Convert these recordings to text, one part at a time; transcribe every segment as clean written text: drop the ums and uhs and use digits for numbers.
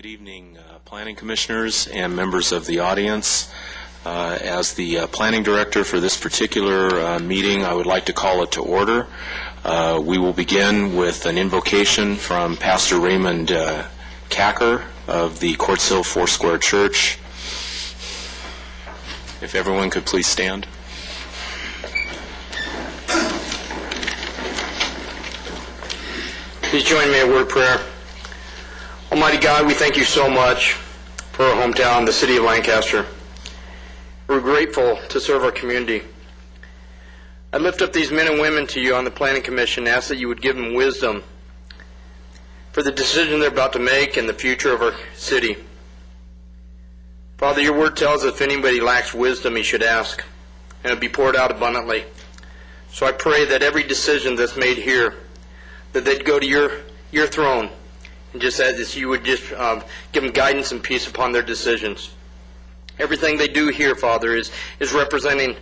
Good evening, planning commissioners and members of the audience. As the planning director for this particular meeting, I would like to call it to order. We will begin with an invocation from Pastor Raymond Kacker of the Quartz Hill Foursquare Church. If everyone could please stand. Please join me in a word of prayer. Almighty God, we thank you so much for our hometown, the city of Lancaster. We're grateful to serve our community. I lift up these men and women to you on the Planning Commission and ask that you would give them wisdom for the decision they're about to make and the future of our city. Father, your word tells us if anybody lacks wisdom, he should ask, and it'll be poured out abundantly. So I pray that every decision that's made here, that they'd go to your throne, and just as you would just give them guidance and peace upon their decisions. Everything they do here, Father, is representing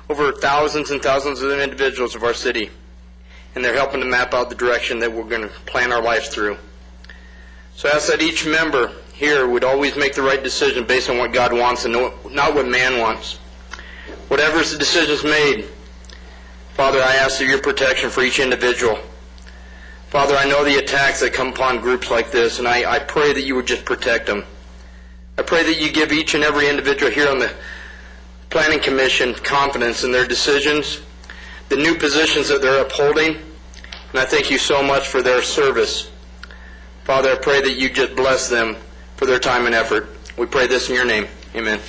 over thousands and thousands of individuals of our city, and they're helping to map out the direction that we're going to plan our lives through. So I ask that each member here would always make the right decision based on what God wants and not what man wants. Whatever the decision's made, Father, I ask for your protection for each individual. Father, I know the attacks that come upon groups like this, and I pray that you would just protect them. I pray that you give each and every individual here on the Planning Commission confidence in their decisions, the new positions that they're upholding, and I thank you so much for their service. Father, I pray that you just bless them for their time and effort. We pray this in your name. Amen.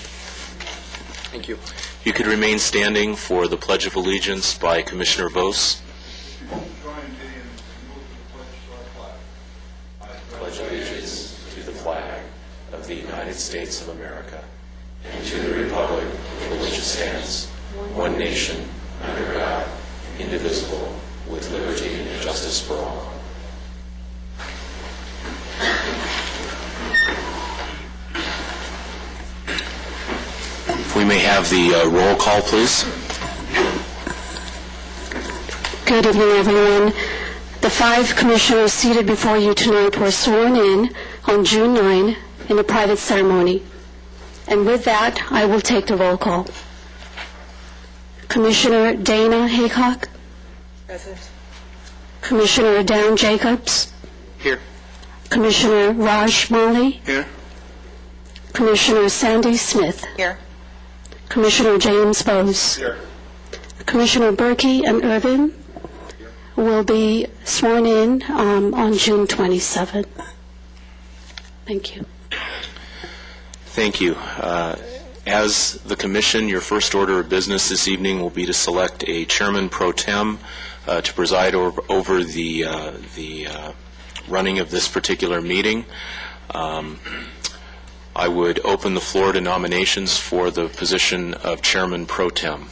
Thank you. You could remain standing for the Pledge of Allegiance by Commissioner Vos. Pledge allegiance to the flag of the United States of America and to the republic for which it stands, one nation, under God, indivisible, with liberty and justice for all. If we may have the roll call, please. Good evening, everyone. The 5 commissioners seated before you tonight were sworn in on June 9 in a private ceremony. And with that, I will take the roll call. Commissioner Dana Haycock. Present. Commissioner Dan Jacobs. Here. Commissioner Raj Mali. Here. Commissioner Sandy Smith. Here. Commissioner James Bose. Here. Commissioner Berkey and Irvin will be sworn in on June 27th. Thank you. Thank you. As the commission, your first order of business this evening will be to select a chairman pro tem to preside over the running of this particular meeting. I would open the floor to nominations for the position of chairman pro tem.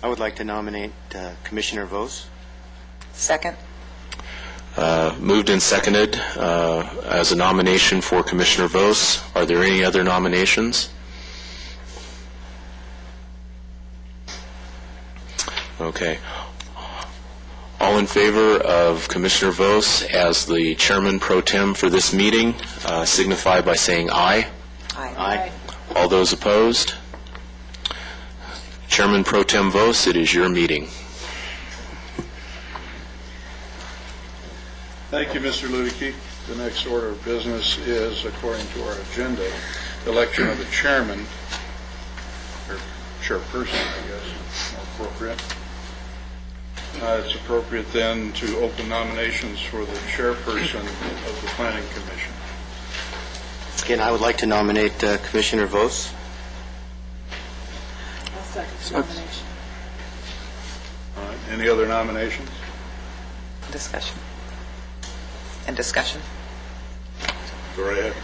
I would like to nominate Commissioner Vos. Second. Moved and seconded as a nomination for Commissioner Vos. Are there any other nominations? Okay. All in favor of Commissioner Vos as the chairman pro tem for this meeting, signify by saying aye. Aye. Aye. All those opposed? Chairman pro tem Vos, it is your meeting. Thank you, Mr. Ludicky. The next order of business is, according to our agenda, election of the chairman, or chairperson, I guess, more appropriate. It's appropriate then to open nominations for the chairperson of the Planning Commission. Again, I would like to nominate Commissioner Vos. I'll second the nomination. All right. Any other nominations? Discussion. And discussion. Go right ahead.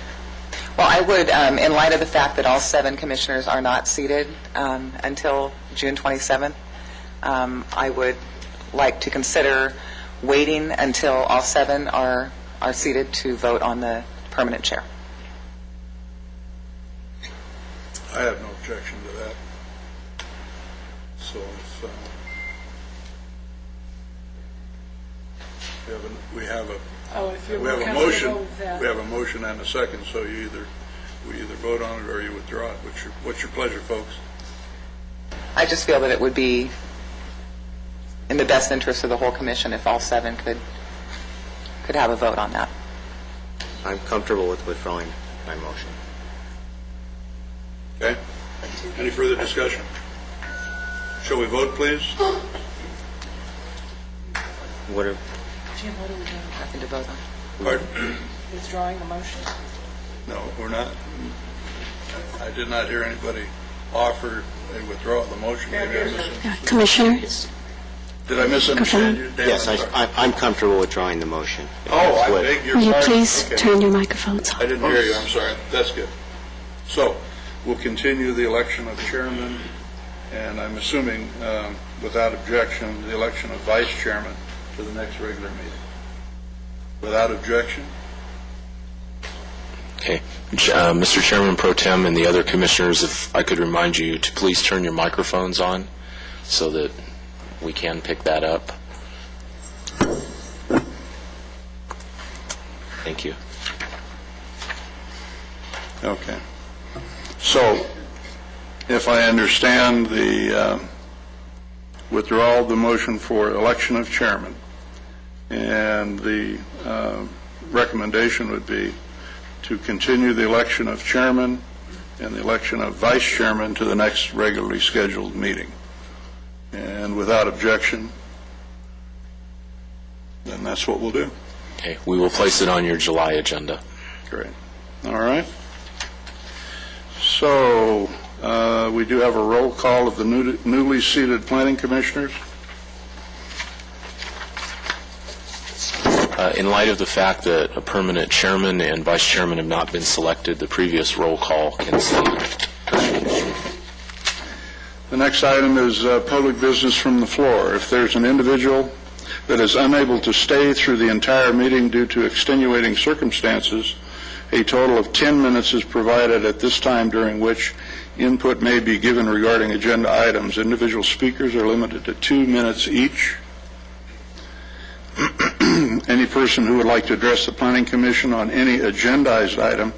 Well, I would, in light of the fact that all 7 commissioners are not seated until June 27th, I would like to consider waiting until all 7 are seated to vote on the permanent chair. I have no objection to that. So if We have a Oh, if you're we have a comfortable motion. with that. We have a motion and a second, so we either vote on it or you withdraw it. What's your pleasure, folks? I just feel that it would be in the best interest of the whole commission if all 7 could have a vote on that. I'm comfortable with withdrawing my motion. Okay? Any further discussion? Shall we vote, please? What are, Jim, what are we doing? Nothing to vote on. Pardon? Withdrawing the motion? No, we're not. I did not hear anybody offer a withdrawal of the motion. Maybe I misunderstood. Commissioner? Did I misunderstand you, Dan? yes, I'm sorry. I'm comfortable withdrawing the motion. Oh, I beg your Will you pardon. please Okay. turn your microphones I on? didn't hear you, I'm sorry. That's good. So, we'll continue the election of chairman, and I'm assuming, without objection, the election of vice chairman to the next regular meeting. Without objection? Okay. Mr. Chairman Pro Tem and the other commissioners, if I could remind you to please turn your microphones on so that we can pick that up. Thank you. Okay. So, if I understand the withdrawal of the motion for election of chairman, and the recommendation would be to continue the election of chairman and the election of vice chairman to the next regularly scheduled meeting. And without objection, then that's what we'll do. Okay. We will place it on your July agenda. Great. All right. So, we do have a roll call of the newly seated planning commissioners. In light of the fact that a permanent chairman and vice chairman have not been selected, the previous roll call can stand. The next item is public business from the floor. If there's an individual that is unable to stay through the entire meeting due to extenuating circumstances, a total of 10 minutes is provided at this time, during which input may be given regarding agenda items. Individual speakers are limited to 2 minutes each. Any person who would like to address the Planning Commission on any agendized item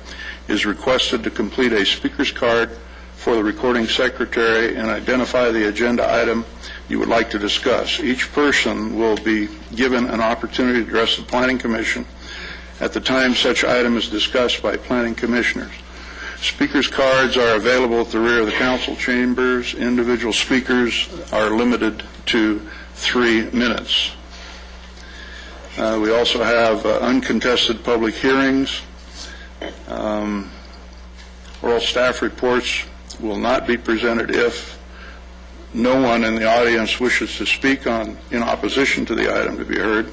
is requested to complete a speaker's card for the recording secretary and identify the agenda item you would like to discuss. Each person will be given an opportunity to address the Planning Commission at the time such item is discussed by planning commissioners. Speakers' cards are available at the rear of the council chambers. Individual speakers are limited to 3 minutes. We also have uncontested public hearings. Oral staff reports will not be presented if no one in the audience wishes to speak in opposition to the item to be heard.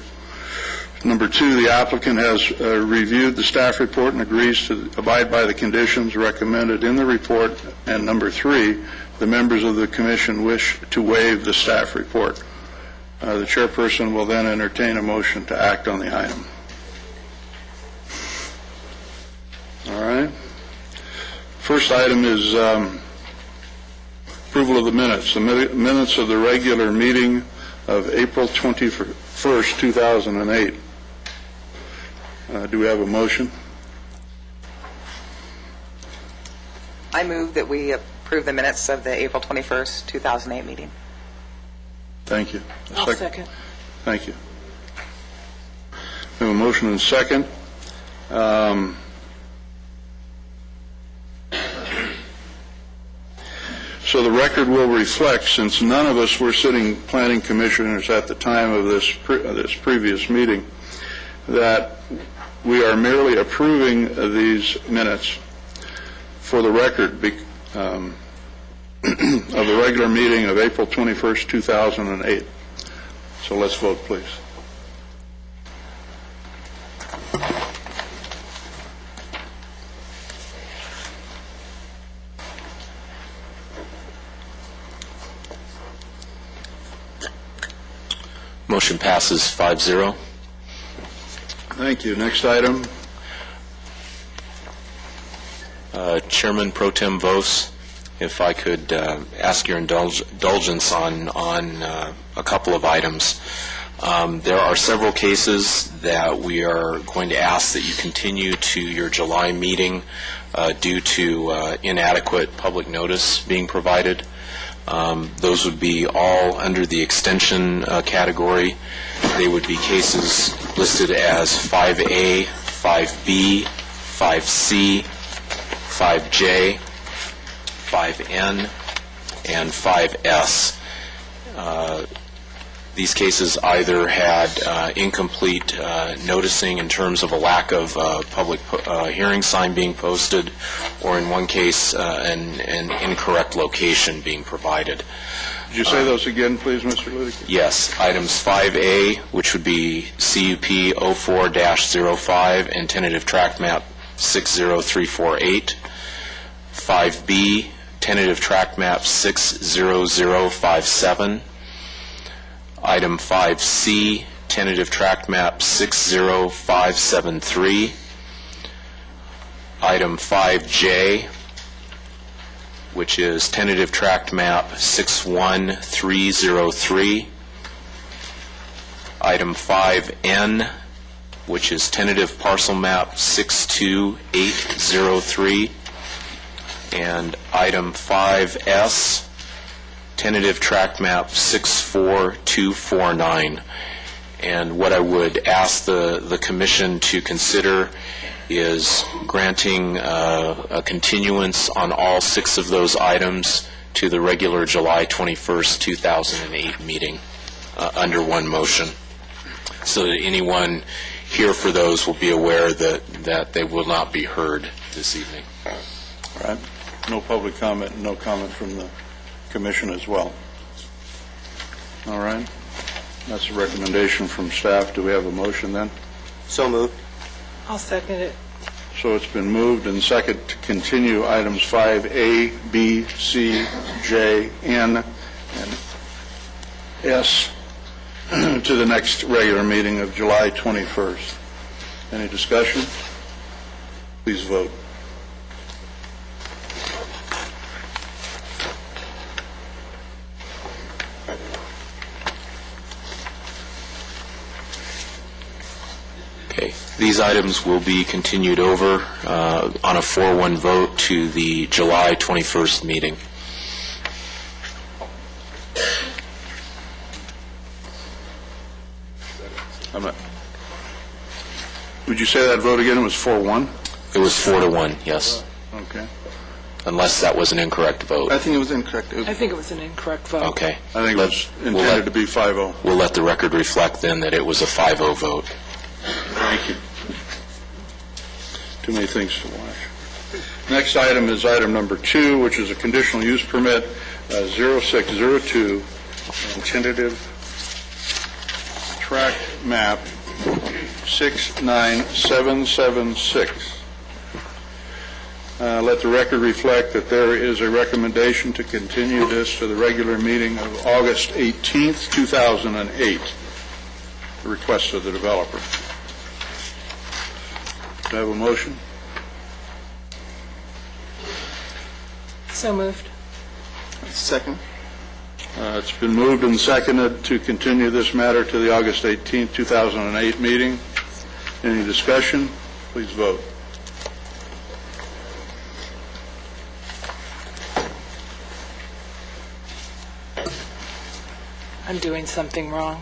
Number 2, the applicant has reviewed the staff report and agrees to abide by the conditions recommended in the report. And number 3, the members of the commission wish to waive the staff report. The chairperson will then entertain a motion to act on the item. All right. First item is approval of the minutes. The minutes of the regular meeting of April 21st, 2008. Do we have a motion? I move that we approve the minutes of the April 21st, 2008 meeting. Thank you. I'll second. Thank you. We have a motion and a second. So the record will reflect, since none of us were sitting planning commissioners at the time of this previous meeting, that we are merely approving these minutes for the record of the regular meeting of April 21st, 2008. So let's vote, please. Motion passes 5-0. Thank you. Next item. Chairman Pro Tem Vos, if I could ask your indulgence on a couple of items. There are several cases that we are going to ask that you continue to your July meeting due to inadequate public notice being provided. Those would be all under the extension category. They would be cases listed as 5A, 5B, 5C, 5J, 5N, and 5S. These cases either had incomplete noticing in terms of a lack of public hearing sign being posted, or in one case, an incorrect location being provided. Could you say those again, please, Mr. Ludicky? Yes, items 5A, which would be CUP 04-05 and tentative tract map 60348. 5B, tentative tract map 60057. Item 5C, tentative tract map 60573. Item 5J, which is tentative tract map 61303. Item 5N, which is tentative parcel map 62803. And item 5S, tentative tract map 64249. And what I would ask the commission to consider is granting a continuance on all 6 of those items to the regular July 21st, 2008 meeting under one motion, so that anyone here for those will be aware that they will not be heard this evening. All right. No public comment, and no comment from the commission as well. All right. That's a recommendation from staff. Do we have a motion then? So moved. I'll second it. So it's been moved and second to continue items 5A, B, C, J, N, and S to the next regular meeting of July 21st. Any discussion? Please vote. Okay. These items will be continued over on a 4-1 vote to the July 21st meeting. Would you say that vote again? It was 4-1? It was 4-1, yes, Okay. unless that was an incorrect vote. I think it was incorrect. I think it was an incorrect vote. Okay. I think it was intended to be 5-0. We'll let the record reflect then that it was a 5-0 vote. Thank you. Too many things to watch. Next item is item number 2, which is a conditional use permit 0602 and tentative tract map 69776. Let the record reflect that there is a recommendation to continue this to the regular meeting of August 18th, 2008, the request of the developer. Do I have a motion? So moved. Second. It's been moved and seconded to continue this matter to the August 18th, 2008 meeting. Any discussion? Please vote. I'm doing something wrong.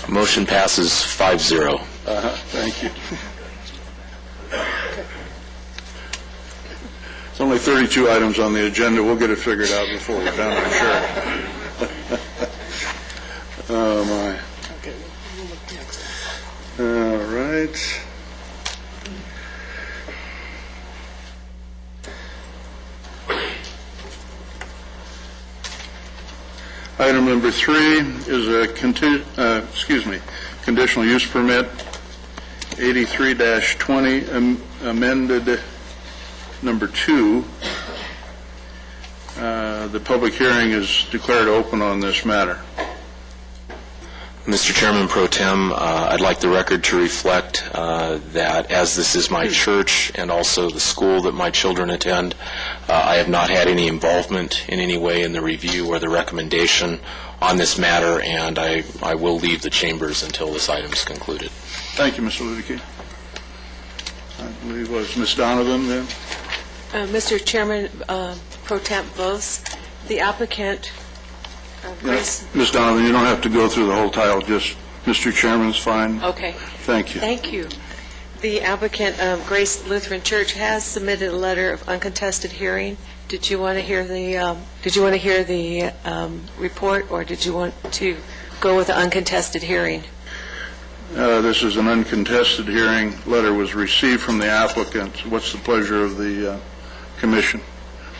Motion passes 5-0. Thank you. There's only 32 items on the agenda. We'll get it figured out before we're done, I'm sure. Oh, my. Okay, we'll look next. All right. Item number 3 is a conditional use permit 83-20 amended number 2. The public hearing is declared open on this matter. Mr. Chairman Pro Tem, I'd like the record to reflect that as this is my church and also the school that my children attend, I have not had any involvement in any way in the review or the recommendation on this matter, and I will leave the chambers until this item is concluded. Thank you, Mr. Ludicky. I believe it was Ms. Donovan then. Mr. Chairman, Pro Temp Vos, the applicant, Grace... Ms. Donovan, you don't have to go through the whole title, just Mr. Chairman's fine. Okay. Thank you. Thank you. The applicant, Grace Lutheran Church, has submitted a letter of uncontested hearing. Did you want to hear the report, or did you want to go with the uncontested hearing? This is an uncontested hearing. Letter was received from the applicant. What's the pleasure of the commission?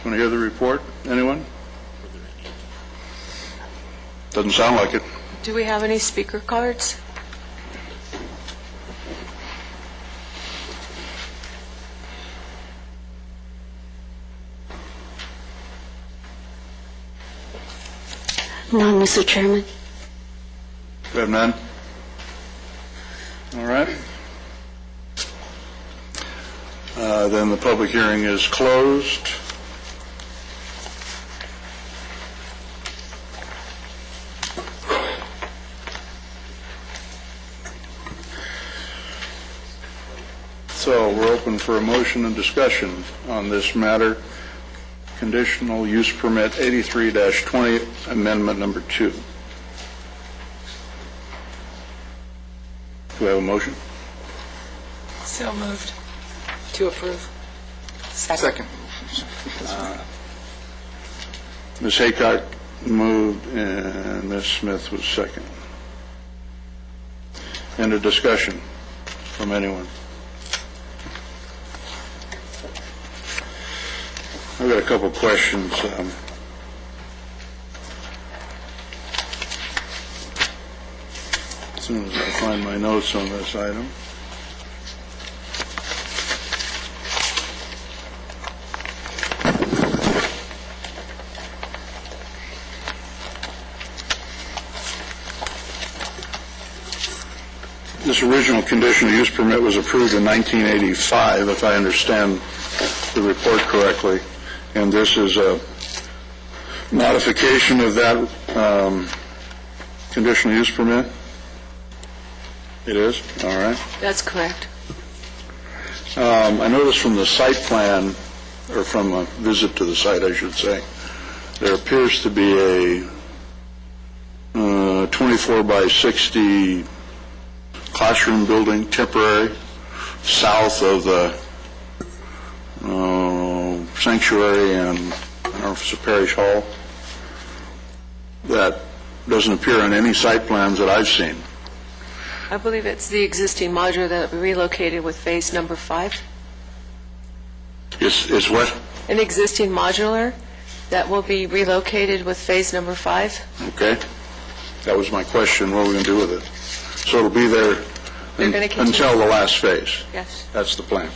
Want to hear the report? Anyone? Doesn't sound like it. Do we have any speaker cards? None, Mr. Chairman. We have none? All right. Then the public hearing is closed. So we're open for a motion and discussion on this matter. Conditional use permit 83-20, amendment number 2. Do we have a motion? So moved. To approve. Second. Ms. Haycock moved and Ms. Smith was second. Any discussion from anyone? I've got a couple of questions. As soon as I find my notes on this item. This original conditional use permit was approved in 1985, if I understand the report correctly, and this is a modification of that conditional use permit? It is? All right. That's correct. I noticed from the site plan, or from a visit to the site, I should say, there appears to be a 24 by 60 classroom building, temporary, south of the sanctuary and I don't know if it's a parish hall. That doesn't appear on any site plans that I've seen. I believe it's the existing modular that we relocated with phase number 5. It's what? An existing modular that will be relocated with phase number 5. Okay. That was my question. What are we going to do with it? So it'll be there They're gonna continue. until the last phase. Yes. That's the plan.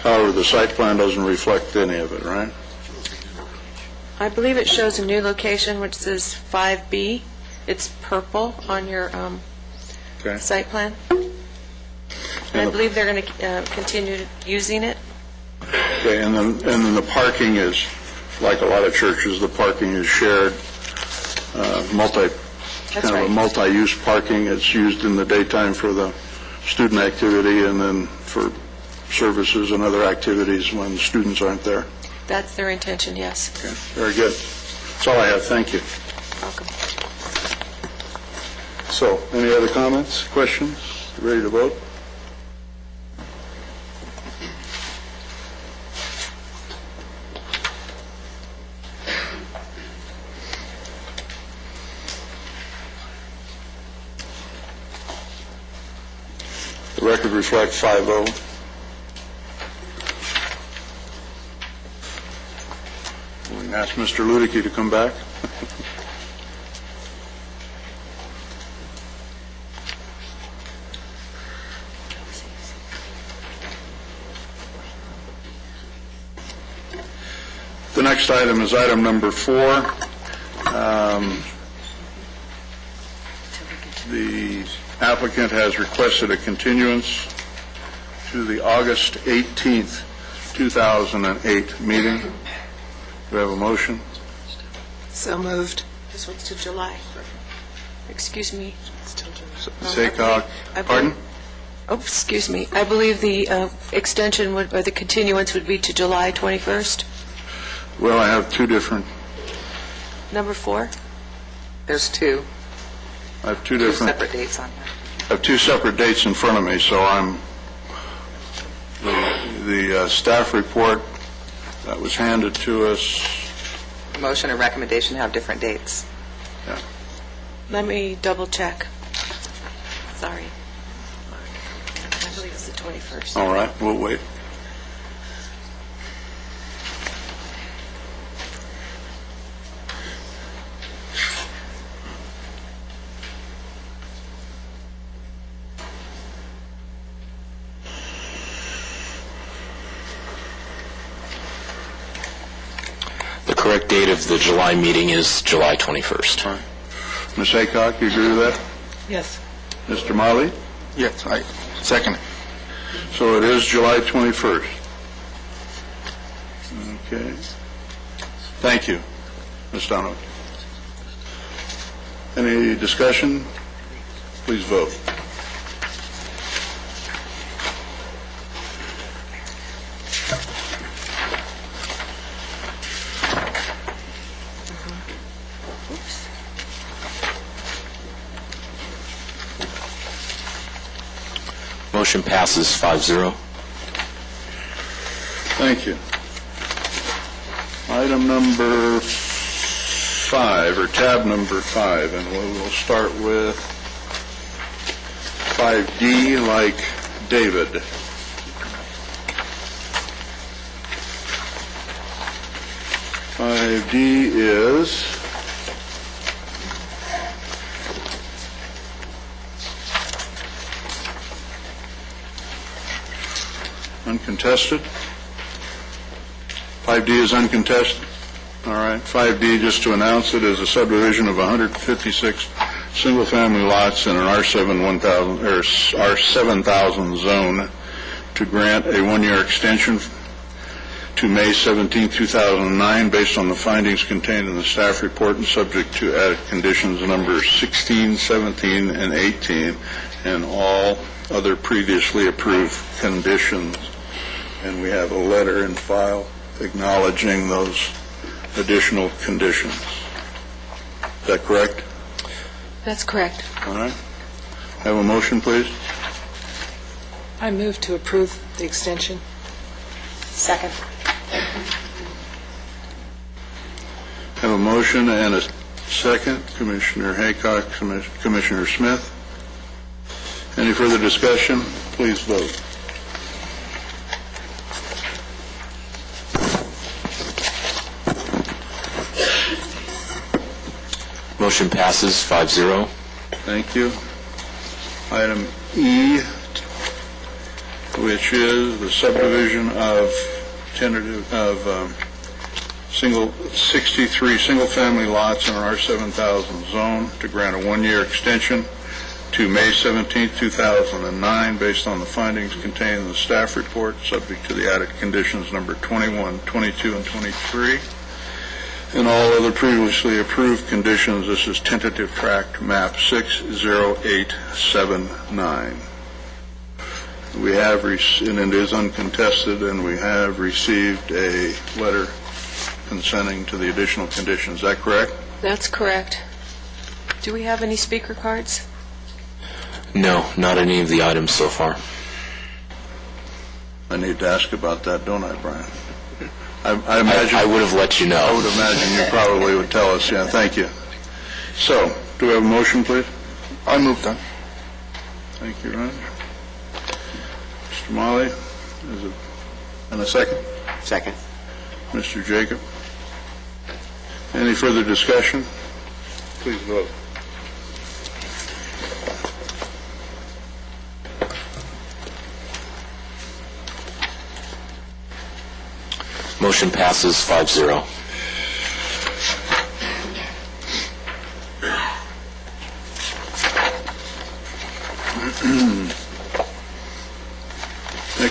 However, the site plan doesn't reflect any of it, right? I believe it shows a new location which says 5B. It's purple on your Okay. site plan. And I believe they're going to continue using it. Okay, and then the parking is, like a lot of churches, the parking is shared, kind of a right. multi-use parking. It's used in the daytime for the student activity and then for services and other activities when students aren't there. That's their intention, yes. Okay, very good. That's all I have. Thank you. Welcome. So, any other comments, questions? Ready to vote? The record reflects 5-0. We can ask Mr. Ludicky to come back. The next item is item number 4. The applicant has requested a continuance to the August 18th, 2008 meeting. Do we have a motion? So moved. This one's to July. Excuse me. Ms. Haycock, pardon? Oh, excuse me. I believe the extension would, or the continuance would be to July 21st. Well, I have two different, Number 4? There's two I have two different, separate dates on here. I have two separate dates in front of me, so the staff report that was handed to us, Motion and recommendation have different dates. Let me double check. Sorry. I believe it's the 21st. all right, we'll wait. The correct date of the July meeting is July 21st. Ms. Haycock, you agree with that? Yes. Mr. Marley? Yes, I second it. So it is July 21st. Okay. Thank you, Ms. Donovan. Any discussion? Please vote. Motion passes 5-0. Thank you. Item number 5, or tab number 5, and we'll start with 5D, like David. D is uncontested. 5D is uncontested. All right. 5D, just to announce it, is a subdivision of 156 single-family lots in an R7000 zone to grant a one-year extension to May 17, 2009, based on the findings contained in the staff report and subject to added conditions numbers 16, 17, and 18, and all other previously approved conditions. And we have a letter in file acknowledging those additional conditions. Is that correct? That's correct. All right. Have a motion, please? I move to approve the extension. Second. Have a motion and a second. Commissioner Haycock, Commissioner Smith. Any further discussion? Please vote. Motion passes 5-0. Thank you. Item E, which is the subdivision of 63 single-family lots in an R7000 zone to grant a one-year extension to May 17, 2009, based on the findings contained in the staff report, subject to the added conditions number 21, 22, and 23. And all other previously approved conditions. This is tentative tract map 60879. We have, and it is uncontested, and we have received a letter consenting to the additional conditions. Is that correct? That's correct. Do we have any speaker cards? No, not any of the items so far. I need to ask about that, don't I, Brian? I imagine... I would have let you know. I would imagine you probably would tell us, yeah, thank you. So, do we have a motion, please? I move that. Thank you, Roger. Mr. Molly, and a second? Second. Mr. Jacob. Any further discussion? Please vote. Motion passes 5-0.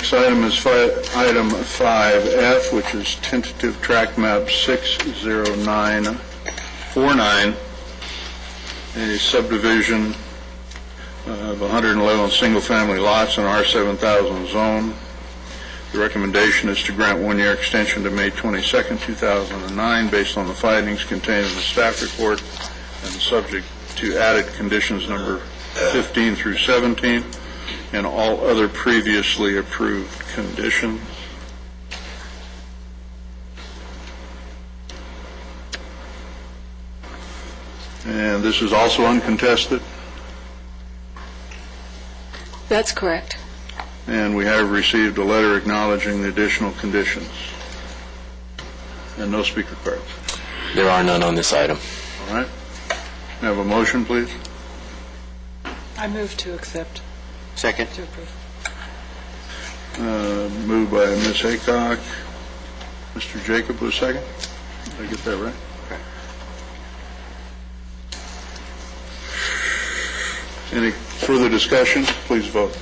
Next item is item 5F, which is tentative tract map 60949, a subdivision of 111 single-family lots in R7000 zone. The recommendation is to grant one-year extension to May 22nd, 2009, based on the findings contained in the staff report and subject to added conditions number 15 through 17 and all other previously approved conditions. And this is also uncontested, That's correct. and we have received a letter acknowledging the additional conditions. And no speaker cards. There are none on this item. All right? May I have a motion, please? I move to accept, Second. to approve. Moved by Ms. Haycock. Mr. Jacob was second? Did I get that right? Any further discussion? Please vote.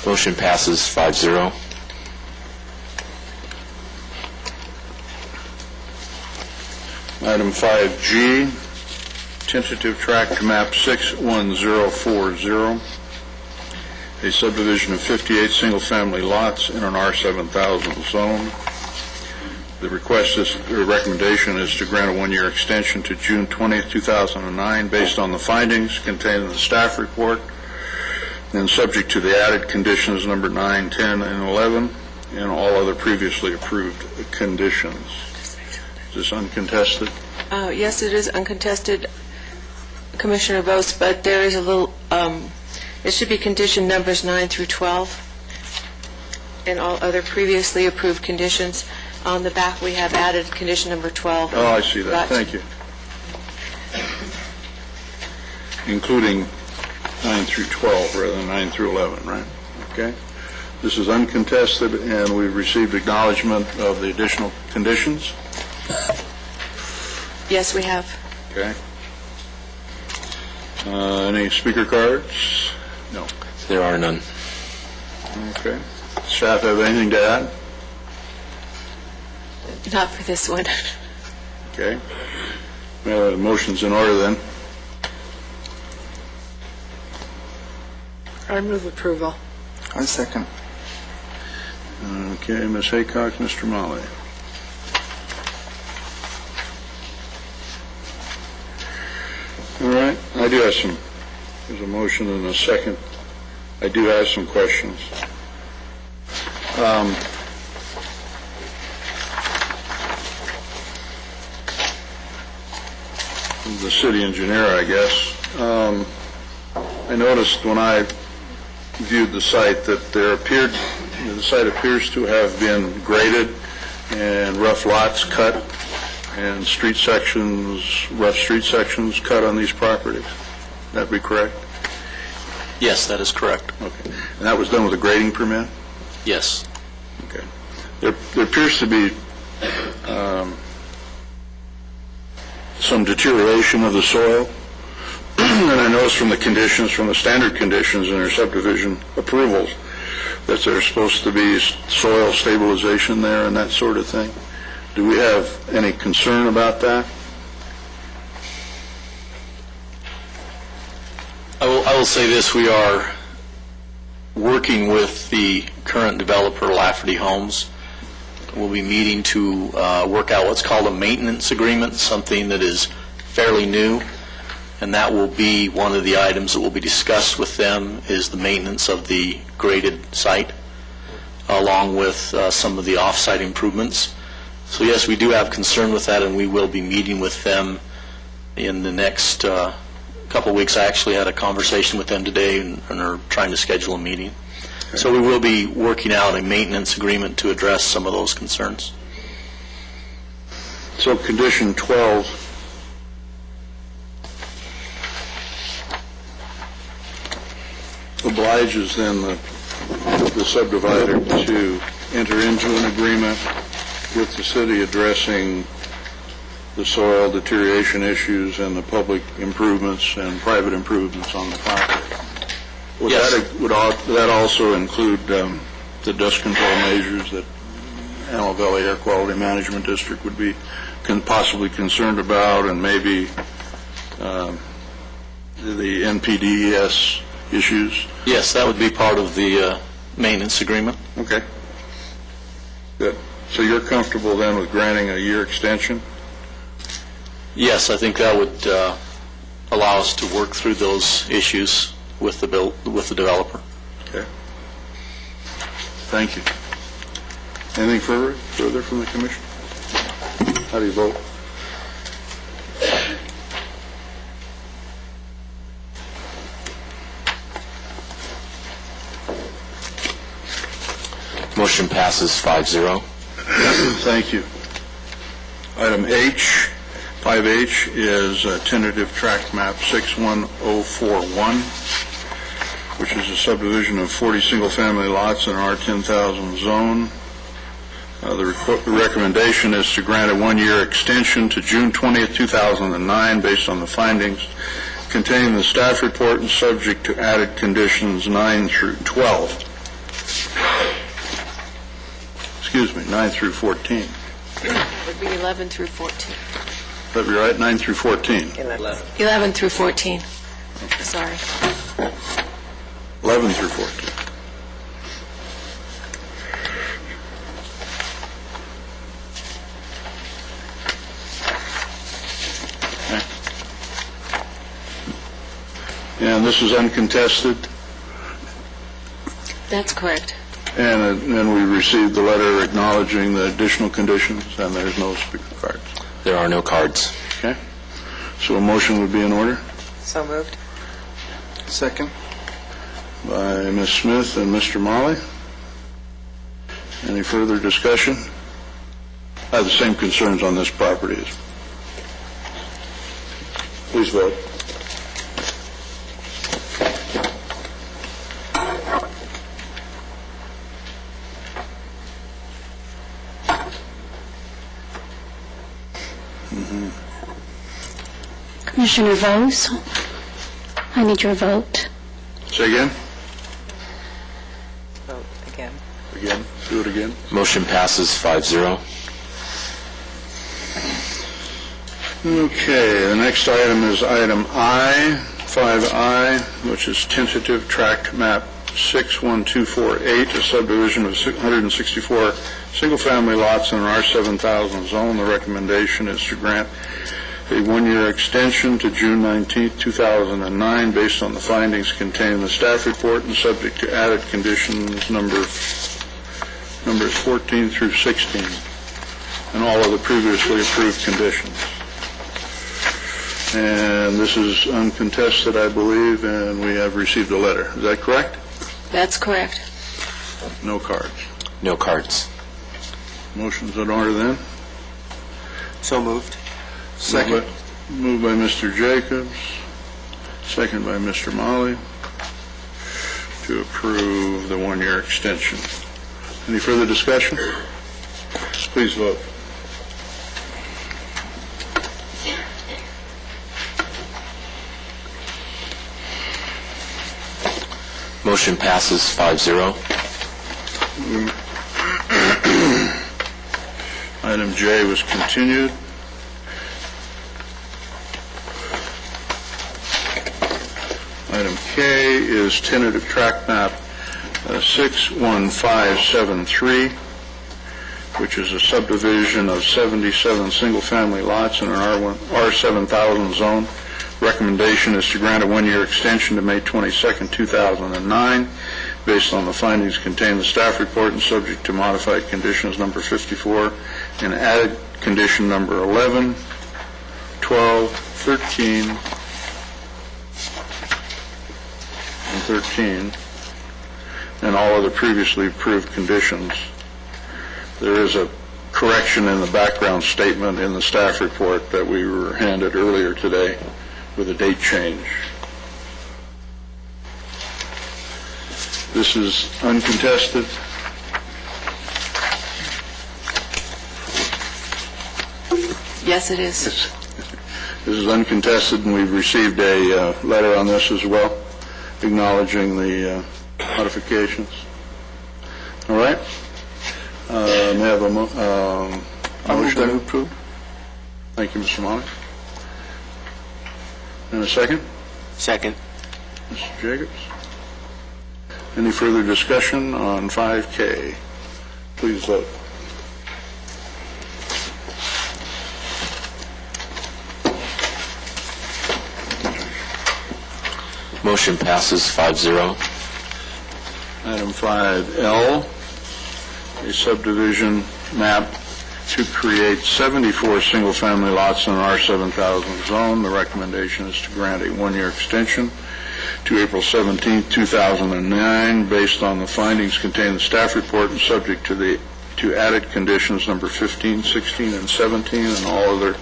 Motion passes 5-0. Item 5G, tentative tract map 61040, a subdivision of 58 single-family lots in an R7000 zone. The recommendation is to grant a one-year extension to June 20th, 2009, based on the findings contained in the staff report, and subject to the added conditions number 9, 10, and 11, and all other previously approved conditions. Is this uncontested? Yes, it is uncontested, Commissioner Vos, but there is a little, it should be condition numbers 9 through 12, and all other previously approved conditions. On the back, we have added condition number 12. Oh, I see that. Thank you. Including 9 through 12 rather than 9 through 11, right? Okay. This is uncontested, and we've received acknowledgement of the additional conditions. Yes, we have. Okay. Any speaker cards? No. There are none. Okay. Staff have anything to add? Not for this one. Okay. Well, the motion's in order then. I move approval. I second. Okay, Ms. Haycock, Mr. Molly. All right, I do have some, there's a motion and a second. I do have some questions. The city engineer, I guess. I noticed when I viewed the site that the site appears to have been graded and rough lots cut and rough street sections cut on these properties. That be correct? Yes, that is correct. Okay. And that was done with a grading permit? Yes. Okay. There appears to be some deterioration of the soil, and I noticed from the conditions, from the standard conditions in our subdivision approvals, that there's supposed to be soil stabilization there and that sort of thing. Do we have any concern about that? I will say this, we are working with the current developer, Lafferty Homes. We'll be meeting to work out what's called a maintenance agreement, something that is fairly new, and that will be one of the items that will be discussed with them, is the maintenance of the graded site, along with some of the off-site improvements. So yes, we do have concern with that, and we will be meeting with them in the next couple of weeks. I actually had a conversation with them today and are trying to schedule a meeting. Okay. So we will be working out a maintenance agreement to address some of those concerns. So condition 12 obliges then the subdivider to enter into an agreement with the city addressing the soil deterioration issues and the public improvements and private improvements on the property. Would Yes. would that also include the dust control measures that Antelope Valley Air Quality Management District would be possibly concerned about, and maybe the NPDES issues? Yes, that would be part of the maintenance agreement. Okay. Good. So you're comfortable then with granting a year extension? Yes, I think that would allow us to work through those issues with the developer. Okay. Thank you. Anything further from the commission? How do you vote? Motion passes 5-0. Thank you. Item H, 5H, is tentative tract map 61041, which is a subdivision of 40 single-family lots in our 10,000 zone. The recommendation is to grant a one-year extension to June 20th, 2009, based on the findings contained in the staff report and subject to added conditions 9 through 12. Excuse me, 9 through 14. It would be 11 through 14. That'd be right, 9 through 14. 11 through 14. Sorry. 11 through 14. Okay. And this is uncontested, That's correct. and then we received the letter acknowledging the additional conditions, and there's no speaker cards. There are no cards. Okay? So a motion would be in order So moved. Second. by Ms. Smith and Mr. Molly. Any further discussion? I have the same concerns on this property. Please vote. Commissioner Vos, I need your vote. Say again? Vote again. Again? Do it again? Motion passes 5-0. Okay, the next item is item I, 5I, which is tentative tract map 61248, a subdivision of 164 single-family lots in our 7,000 zone. The recommendation is to grant a one-year extension to June 19, 2009, based on the findings contained in the staff report and subject to added conditions numbers 14 through 16, and all of the previously approved conditions. And this is uncontested, I believe, and we have received a letter. Is that correct? That's correct. No cards. No cards. Motion's in order then? So moved. Second. Moved by Mr. Jacobs, second by Mr. Molly, to approve the one-year extension. Any further discussion? Please vote. Motion passes 5-0. Item J was continued. Item K is tentative tract map 61573, which is a subdivision of 77 single-family lots in an R7000 zone. Recommendation is to grant a one-year extension to May 22nd, 2009, based on the findings contained in the staff report and subject to modified conditions number 54 and added condition number 11, 12, 13, and 13, and all other previously approved conditions. There is a correction in the background statement in the staff report that we were handed earlier today with a date change. This is uncontested. Yes, it is. This is uncontested, and we've received a letter on this as well, acknowledging the modifications. All right? May I have a motion? to approve. Thank you, Mr. Molly. And a second? Second. Mr. Jacobs. Any further discussion on 5K? Please vote. Motion passes 5-0. Item 5L, a subdivision map to create 74 single-family lots in an R7000 zone. The recommendation is to grant a one-year extension to April 17, 2009, based on the findings contained in the staff report and subject to added conditions number 15, 16, and 17, and all other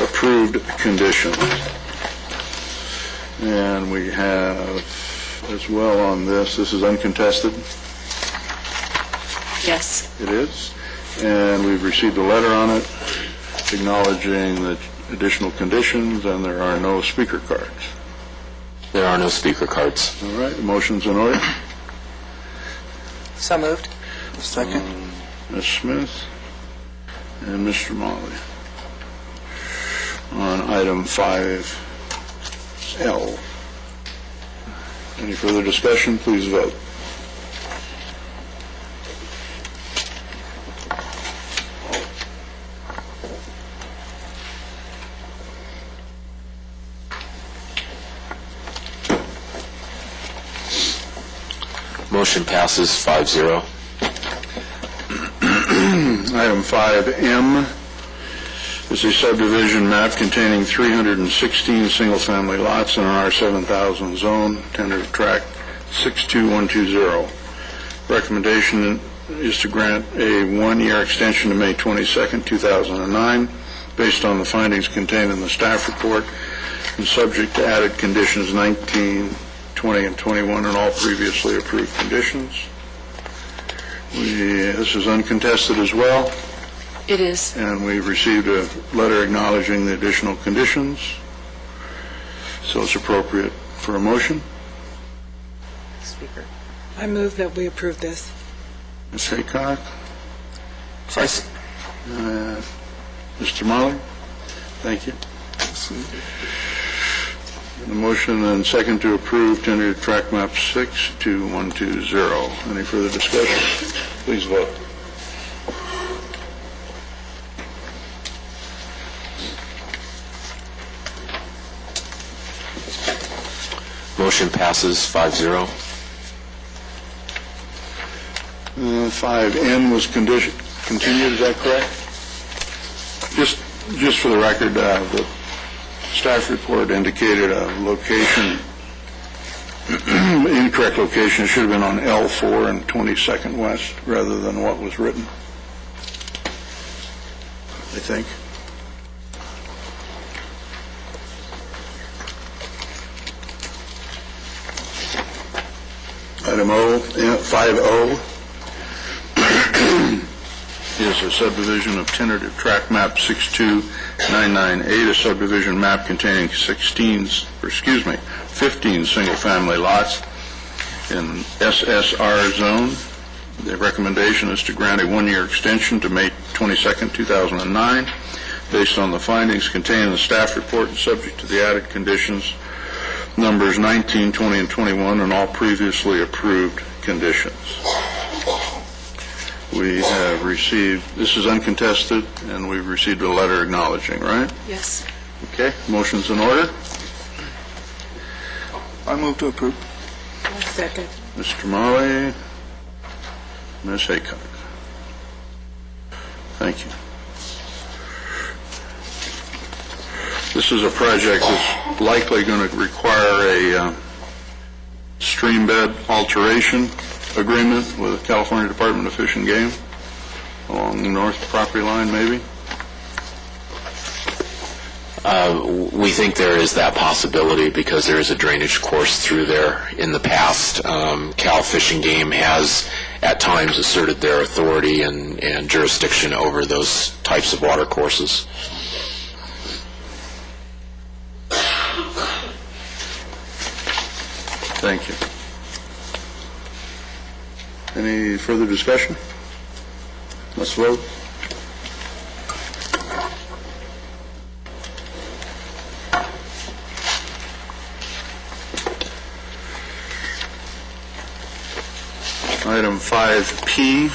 approved conditions. And we have as well on this is uncontested. Yes. It is. And we've received a letter on it acknowledging the additional conditions, and there are no speaker cards. There are no speaker cards. All right, the motion's in order. So moved. Second. Ms. Smith and Mr. Molly. On item 5L. Any further discussion? Please vote. Motion passes 5-0. Item 5M is a subdivision map containing 316 single-family lots in an R7000 zone, tentative tract 62120. Recommendation is to grant a one-year extension to May 22nd, 2009, based on the findings contained in the staff report and subject to added conditions 19, 20, and 21, and all previously approved conditions. This is uncontested as well. It is. And we've received a letter acknowledging the additional conditions, so it's appropriate for a motion. Speaker. I move that we approve this. Ms. Haycock? Second. Mr. Molly? Thank you. The motion and second to approve tentative track map 62120. Any further discussion? Please vote. Motion passes 5-0. 5N was continued, is that correct? Just for the record, the staff report indicated a location, incorrect location. It should have been on L4 and 22nd West rather than what was written, I think. Item 5O is a subdivision of tentative tract map 62998, a subdivision map containing 15 single-family lots in SSR zone. The recommendation is to grant a one-year extension to May 22nd, 2009, based on the findings contained in the staff report and subject to the added conditions numbers 19, 20, and 21, and all previously approved conditions. We have received, this is uncontested, and we've received a letter acknowledging, right? Yes. Okay, motion's in order. I move to approve. Second. Mr. Molly, Ms. Haycock. Thank you. This is a project that's likely going to require a stream bed alteration agreement with the California Department of Fish and Game along the north property line, maybe? We think there is that possibility because there is a drainage course through there in the past. Cal Fish and Game has at times asserted their authority and jurisdiction over those types of water courses. Thank you. Any further discussion? Let's vote. Item 5P,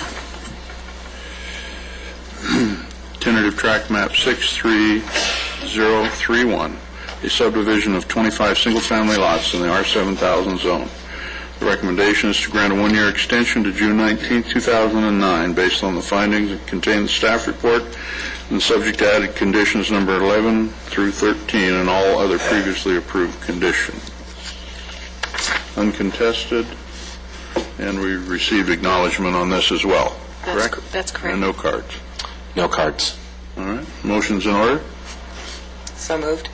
tentative tract map 63031, a subdivision of 25 single-family lots in the R7000 zone. The recommendation is to grant a one-year extension to June 19, 2009, based on the findings that contain the staff report and subject to added conditions number 11 through 13 and all other previously approved conditions. Uncontested, and we received acknowledgement on this as well, correct? That's correct. And no cards. No cards. All right. Motion's in order. So moved.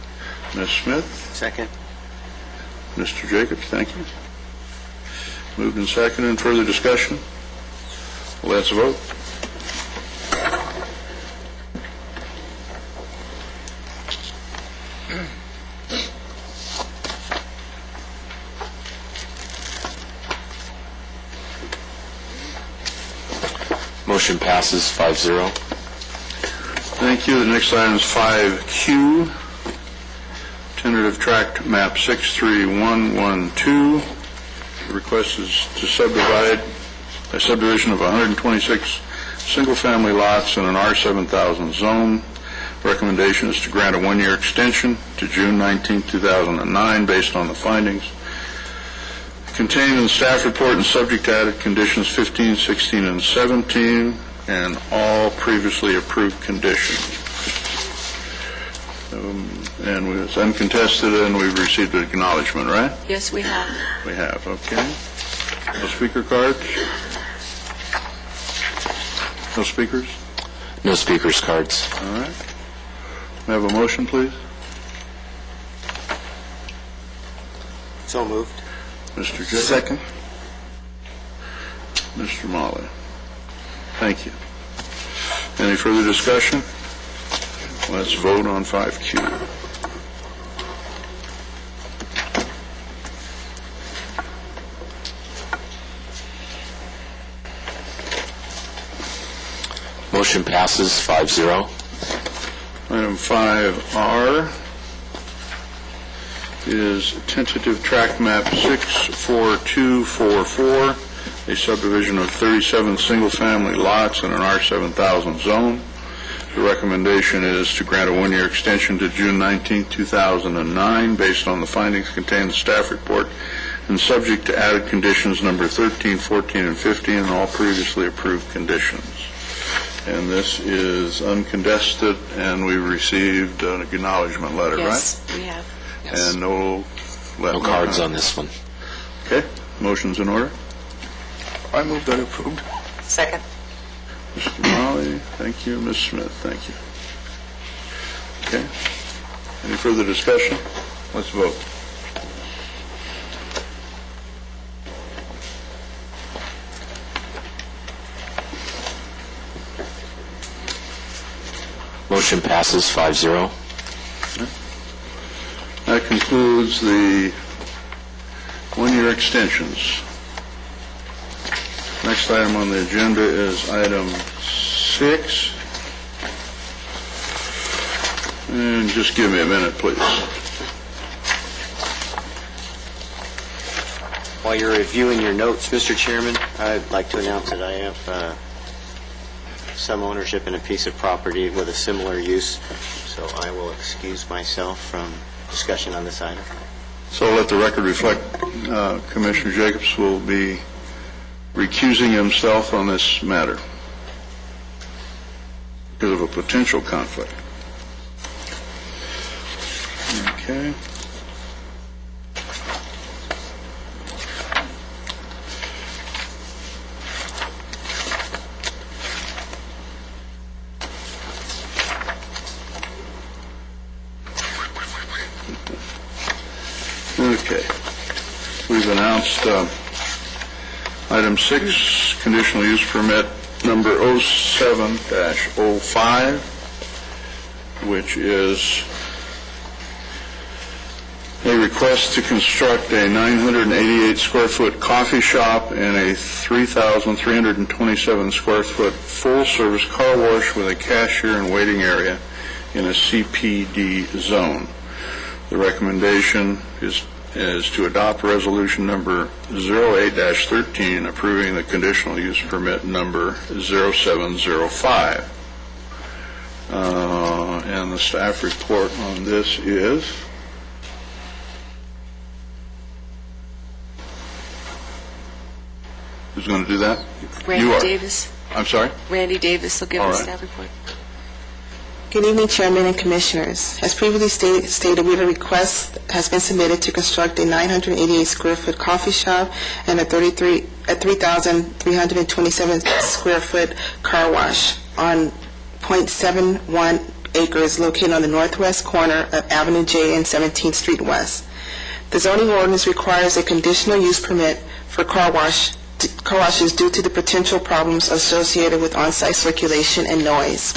Ms. Smith? Second. Mr. Jacobs, thank you. Moved and seconded. And further discussion? Let's vote. Motion passes 5-0. Thank you. The next item is 5Q, tentative tract map 63112. The request is to subdivide a subdivision of 126 single-family lots in an R7000 zone. Recommendation is to grant a one-year extension to June 19, 2009, based on the findings contained in the staff report and subject to added conditions 15, 16, and 17, and all previously approved conditions. And it's uncontested, and we've received an acknowledgement, right? Yes, we have. We have, okay. No speaker cards? No speakers? No speakers cards. All right. May I have a motion, please? So moved. Mr. Jacobs? Second. Mr. Molly. Thank you. Any further discussion? Let's vote on 5Q. Motion passes 5-0. Item 5R is tentative tract map 64244, a subdivision of 37 single-family lots in an R7000 zone. The recommendation is to grant a one-year extension to June 19, 2009, based on the findings contained in the staff report and subject to added conditions number 13, 14, and 15, and all previously approved conditions. And this is uncontested, and we received an acknowledgement letter, right? Yes, we have. Yes. And no cards on this one. Okay, motion's in order. I move that approved. Second. Mr. Molly, thank you. Ms. Smith, thank you. Okay. Any further discussion? Let's vote. Motion passes 5-0. That concludes the one-year extensions. Next item on the agenda is item 6. And just give me a minute, please. While you're reviewing your notes, Mr. Chairman, I'd like to announce that I have some ownership in a piece of property with a similar use, so I will excuse myself from discussion on this item. So let the record reflect Commissioner Jacobs will be recusing himself on this matter because of a potential conflict. Okay. we've announced item 6, conditional use permit number 07-05, which is a request to construct a 988-square-foot coffee shop and a 3,327-square-foot full-service car wash with a cashier and waiting area in a CPD zone. The recommendation is to adopt resolution number 08-13, approving the conditional use permit number 0705. And the staff report on this is... Who's going to do that? Randy You are. Davis. I'm sorry? Randy Davis will give All us right. staff report. Good evening, Chairman and Commissioners. As previously stated, we have a request has been submitted to construct a 988-square-foot coffee shop and a 3,327-square-foot car wash on .71 acres located on the northwest corner of Avenue J and 17th Street West. The zoning ordinance requires a conditional use permit for car washes due to the potential problems associated with on-site circulation and noise.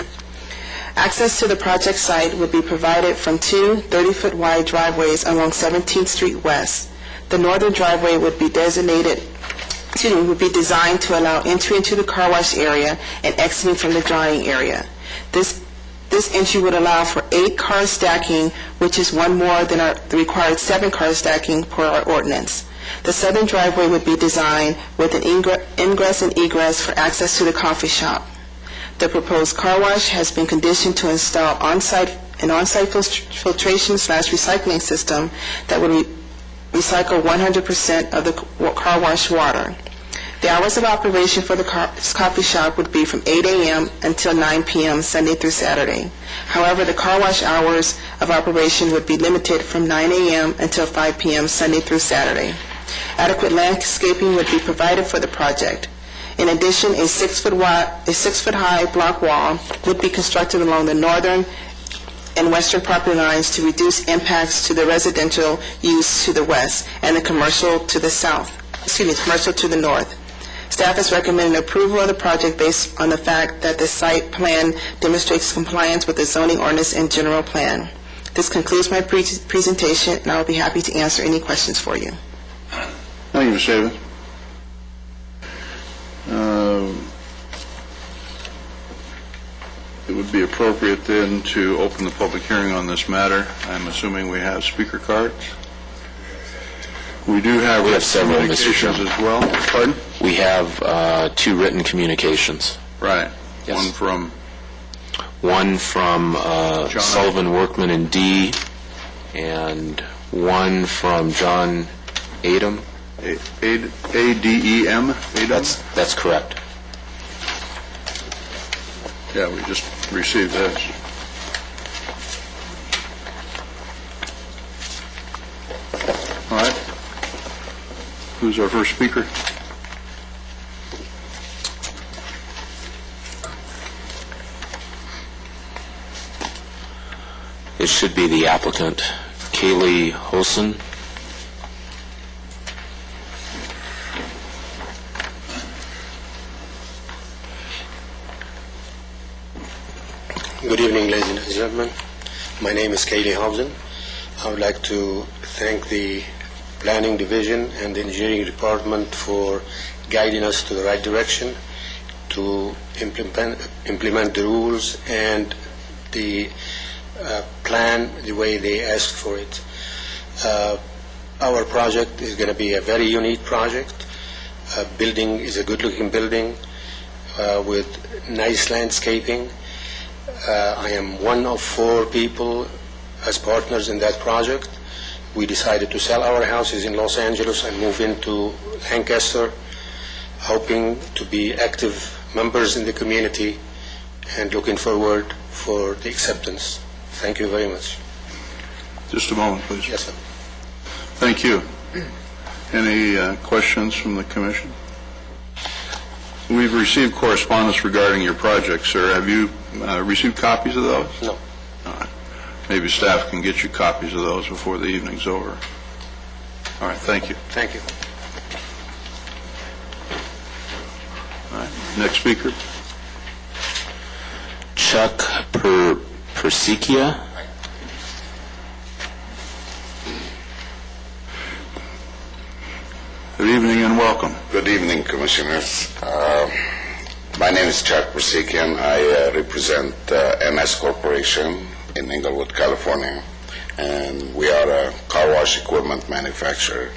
Access to the project site would be provided from two 30-foot wide driveways along 17th Street West. The northern driveway would be designed to allow entry into the car wash area and exiting from the drying area. This entry would allow for 8 cars stacking, which is one more than the required 7 cars stacking per our ordinance. The southern driveway would be designed with an ingress and egress for access to the coffee shop. The proposed car wash has been conditioned to install an on-site filtration/recycling system that would recycle 100% of the car wash water. The hours of operation for the coffee shop would be from 8 a.m. until 9 p.m. Sunday through Saturday. However, the car wash hours of operation would be limited from 9 a.m. until 5 p.m. Sunday through Saturday. Adequate landscaping would be provided for the project. In addition, a 6-foot-high block wall would be constructed along the northern and western property lines to reduce impacts to the residential use to the west and the commercial to the commercial to the north. Staff is recommending approval of the project based on the fact that the site plan demonstrates compliance with the zoning ordinance and general plan. This concludes my presentation, and I will be happy to answer any questions for you. Thank you, Ms. Davis. It would be appropriate then to open the public hearing on this matter. I'm assuming we have speaker cards. We do have We have several, Mr. communications Chairman. as well. Pardon? We have 2 written communications. Right. Yes. One from One from Sullivan Workman and D, and one from John Adem. ADEM? That's correct. Yeah, we just received this. All right. Who's our first speaker? It should be the applicant, Kaylee Hosen. Good evening, ladies and gentlemen. My name is Kaylee Hobson. I would like to thank the Planning Division and the Engineering Department for guiding us to the right direction to implement the rules and the plan the way they asked for it. Our project is going to be a very unique project. Building is a good-looking building with nice landscaping. I am one of 4 people as partners in that project. We decided to sell our houses in Los Angeles and move into Lancaster, hoping to be active members in the community and looking forward for the acceptance. Thank you very much. Just a moment, please. Yes, sir. Thank you. Any questions from the commission? We've received correspondence regarding your project, sir. Have you received copies of those? No. All right. Maybe staff can get you copies of those before the evening's over. All right, thank you. Thank you. All right, next speaker. Chuck Persikia. Good evening and welcome. Good evening, Commissioners. My name is Chuck Persikian. I represent MS Corporation in Inglewood, California, and we are a car wash equipment manufacturer.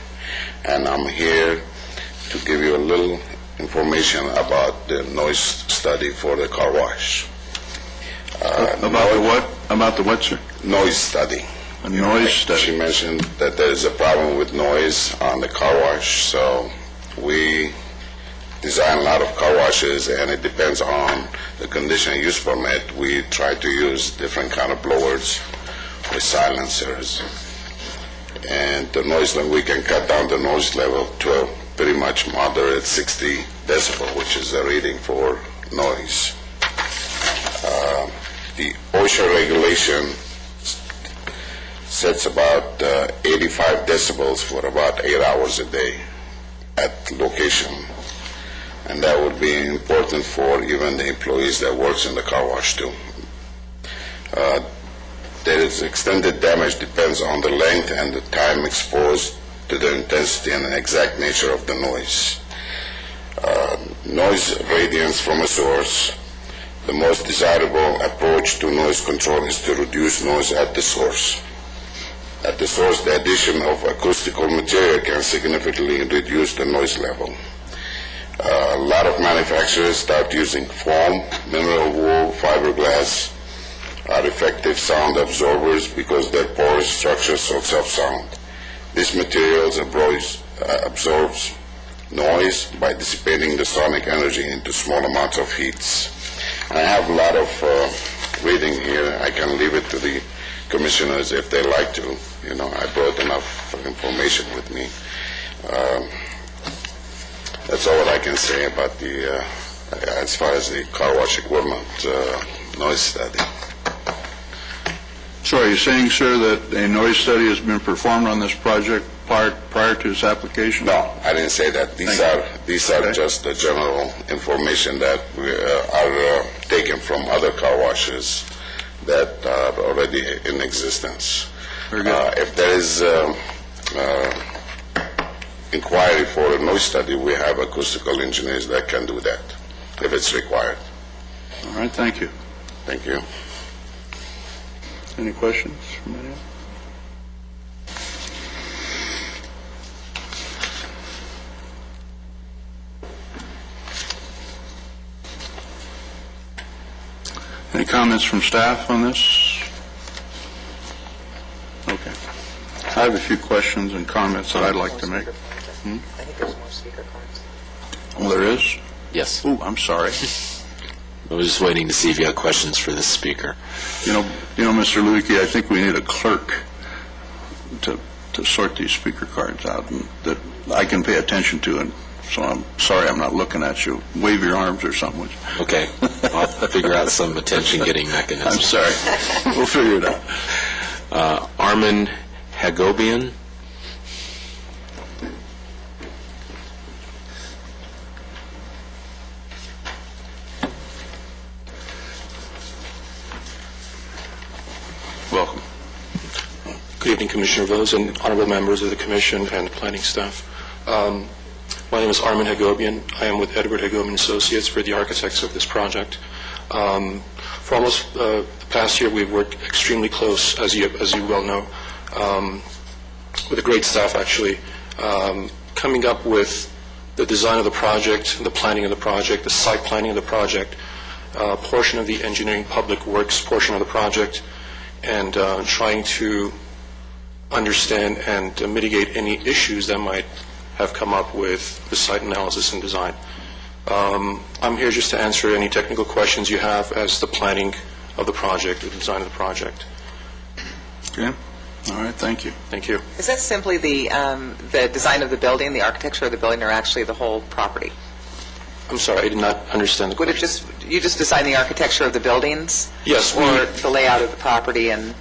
And I'm here to give you a little information about the noise study for the car wash. About the what? About the what, sir? Noise study. A noise study. She mentioned that there is a problem with noise on the car wash, so we design a lot of car washes, and it depends on the conditional use permit. We try to use different kind of blowers with silencers, and the noise level, we can cut down the noise level to a pretty much moderate 60 decibel, which is a reading for noise. The OSHA regulation sets about 85 decibels for about 8 hours a day at location. And that would be important for even the employees that works in the car wash too. There is extended damage depends on the length and the time exposed to the intensity and the exact nature of the noise. Noise radiance from a source. The most desirable approach to noise control is to reduce noise at the source. At the source, the addition of acoustical material can significantly reduce the noise level. A lot of manufacturers start using foam, mineral wool, fiberglass are effective sound absorbers because their porous structure soaks up sound. These materials absorbs noise by dissipating the sonic energy into small amounts of heats. And I have a lot of reading here. I can leave it to the commissioners if they like to. You know, I brought enough information with me. That's all that I can say about the, as far as the car wash equipment noise study. So are you saying, sir, that a noise study has been performed on this project prior to its application? No, I didn't say that. These are just the general information that are taken from other car washes that are already in existence. Very good. If there is inquiry for a noise study, we have acoustical engineers that can do that if it's required. All right, thank you. Thank you. Any questions from anyone? Any comments from staff on this? Okay. I have a few questions and comments that I'd like to make. I think there's more speaker cards. Oh, there is? Yes. Ooh, I'm sorry. I was just waiting to see if you had questions for this speaker. You know, Mr. Lukey, I think we need a clerk to sort these speaker cards out and that I can pay attention to, and so I'm sorry I'm not looking at you. Wave your arms or something. Okay. I'll figure out some attention-getting mechanism. I'm sorry. We'll figure it out. Armin Hagobian. Welcome. Good evening, Commissioner Vose and honorable members of the Commission and planning staff. My name is Armin Hagobian. I am with Edward Hagobian Associates for the architects of this project. For almost the past year, we've worked extremely close, as you well know, with a great staff, actually, coming up with the design of the project, the planning of the project, the site planning of the project, portion of the engineering public works portion of the project, and trying to understand and mitigate any issues that might have come up with the site analysis and design. I'm here just to answer any technical questions you have as the planning of the project, the design of the project. Okay. All right, thank you. Thank you. Is that simply the design of the building, the architecture of the building, or actually the whole property? I'm sorry, I did not understand the Would question. you just design the architecture of the buildings? Yes, Or the layout of the property and...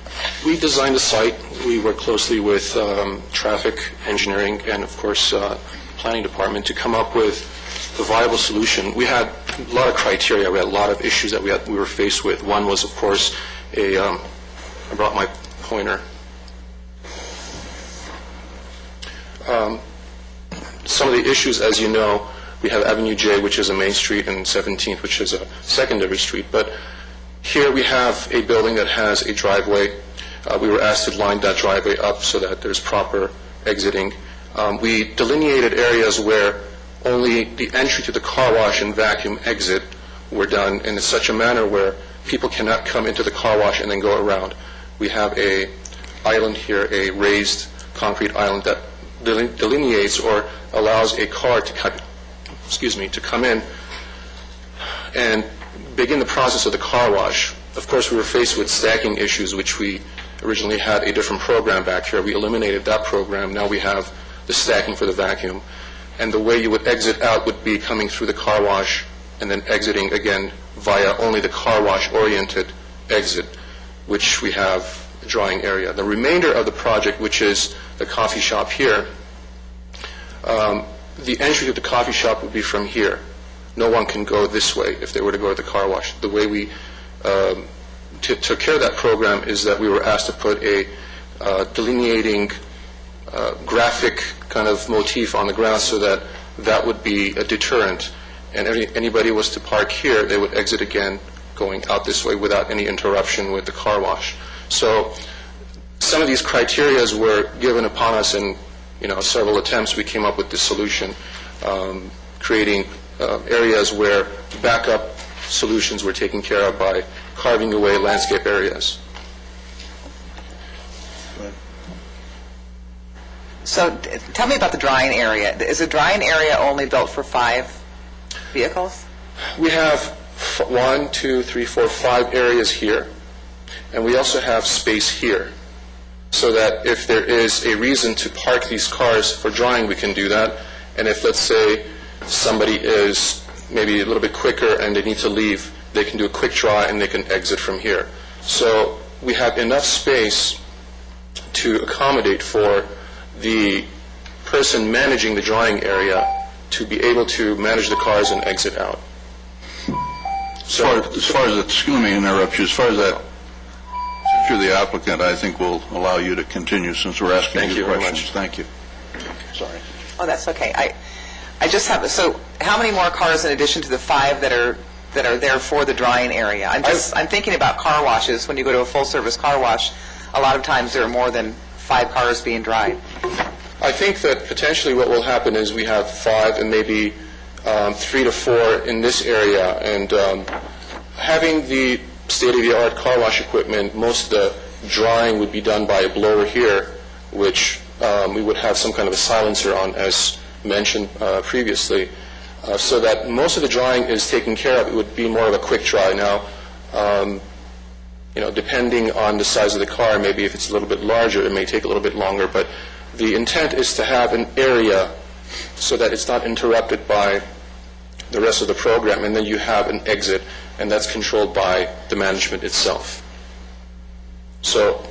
we designed the site. We work closely with traffic engineering and, of course, planning department to come up with the viable solution. We had a lot of criteria. We had a lot of issues that we were faced with. One was, of course, I brought my pointer. Some of the issues, as you know, we have Avenue J, which is a main street, and 17th, which is a secondary street. But here we have a building that has a driveway. We were asked to line that driveway up so that there's proper exiting. We delineated areas where only the entry to the car wash and vacuum exit were done in such a manner where people cannot come into the car wash and then go around. We have a island here, a raised concrete island that delineates or allows a car to come in and begin the process of the car wash. Of course, we were faced with stacking issues, which we originally had a different program back here. We eliminated that program. Now we have the stacking for the vacuum. And the way you would exit out would be coming through the car wash and then exiting again via only the car wash-oriented exit, which we have a drying area. The remainder of the project, which is the coffee shop here, the entry to the coffee shop would be from here. No one can go this way if they were to go to the car wash. The way we took care of that program is that we were asked to put a delineating graphic kind of motif on the ground so that that would be a deterrent. And anybody was to park here, they would exit again going out this way without any interruption with the car wash. So some of these criterias were given upon us in several attempts. We came up with this solution, creating areas where backup solutions were taken care of by carving away landscape areas. So tell me about the drying area. Is the drying area only built for 5 vehicles? We have 1, 2, 3, 4, 5 areas here, and we also have space here, so that if there is a reason to park these cars for drying, we can do that. And if, let's say, somebody is maybe a little bit quicker and they need to leave, they can do a quick dry and they can exit from here. So we have enough space to accommodate for the person managing the drying area to be able to manage the cars and exit out. As far as excuse me, interrupt you, as far as that, since you're the applicant, I think we'll allow you to continue since we're asking Thank you you very questions. much. Thank you. Sorry. Oh, that's okay. I just have, so how many more cars in addition to the 5 that are there for the drying area? I'm thinking about car washes. When you go to a full-service car wash, a lot of times there are more than 5 cars being dried. I think that potentially what will happen is we have 5 and maybe 3 to 4 in this area, and having the state-of-the-art car wash equipment, most of the drying would be done by a blower here, which we would have some kind of a silencer on, as mentioned previously, so that most of the drying is taken care of. It would be more of a quick dry. Now, depending on the size of the car, maybe if it's a little bit larger, it may take a little bit longer, but the intent is to have an area so that it's not interrupted by the rest of the program, and then you have an exit, and that's controlled by the management itself. So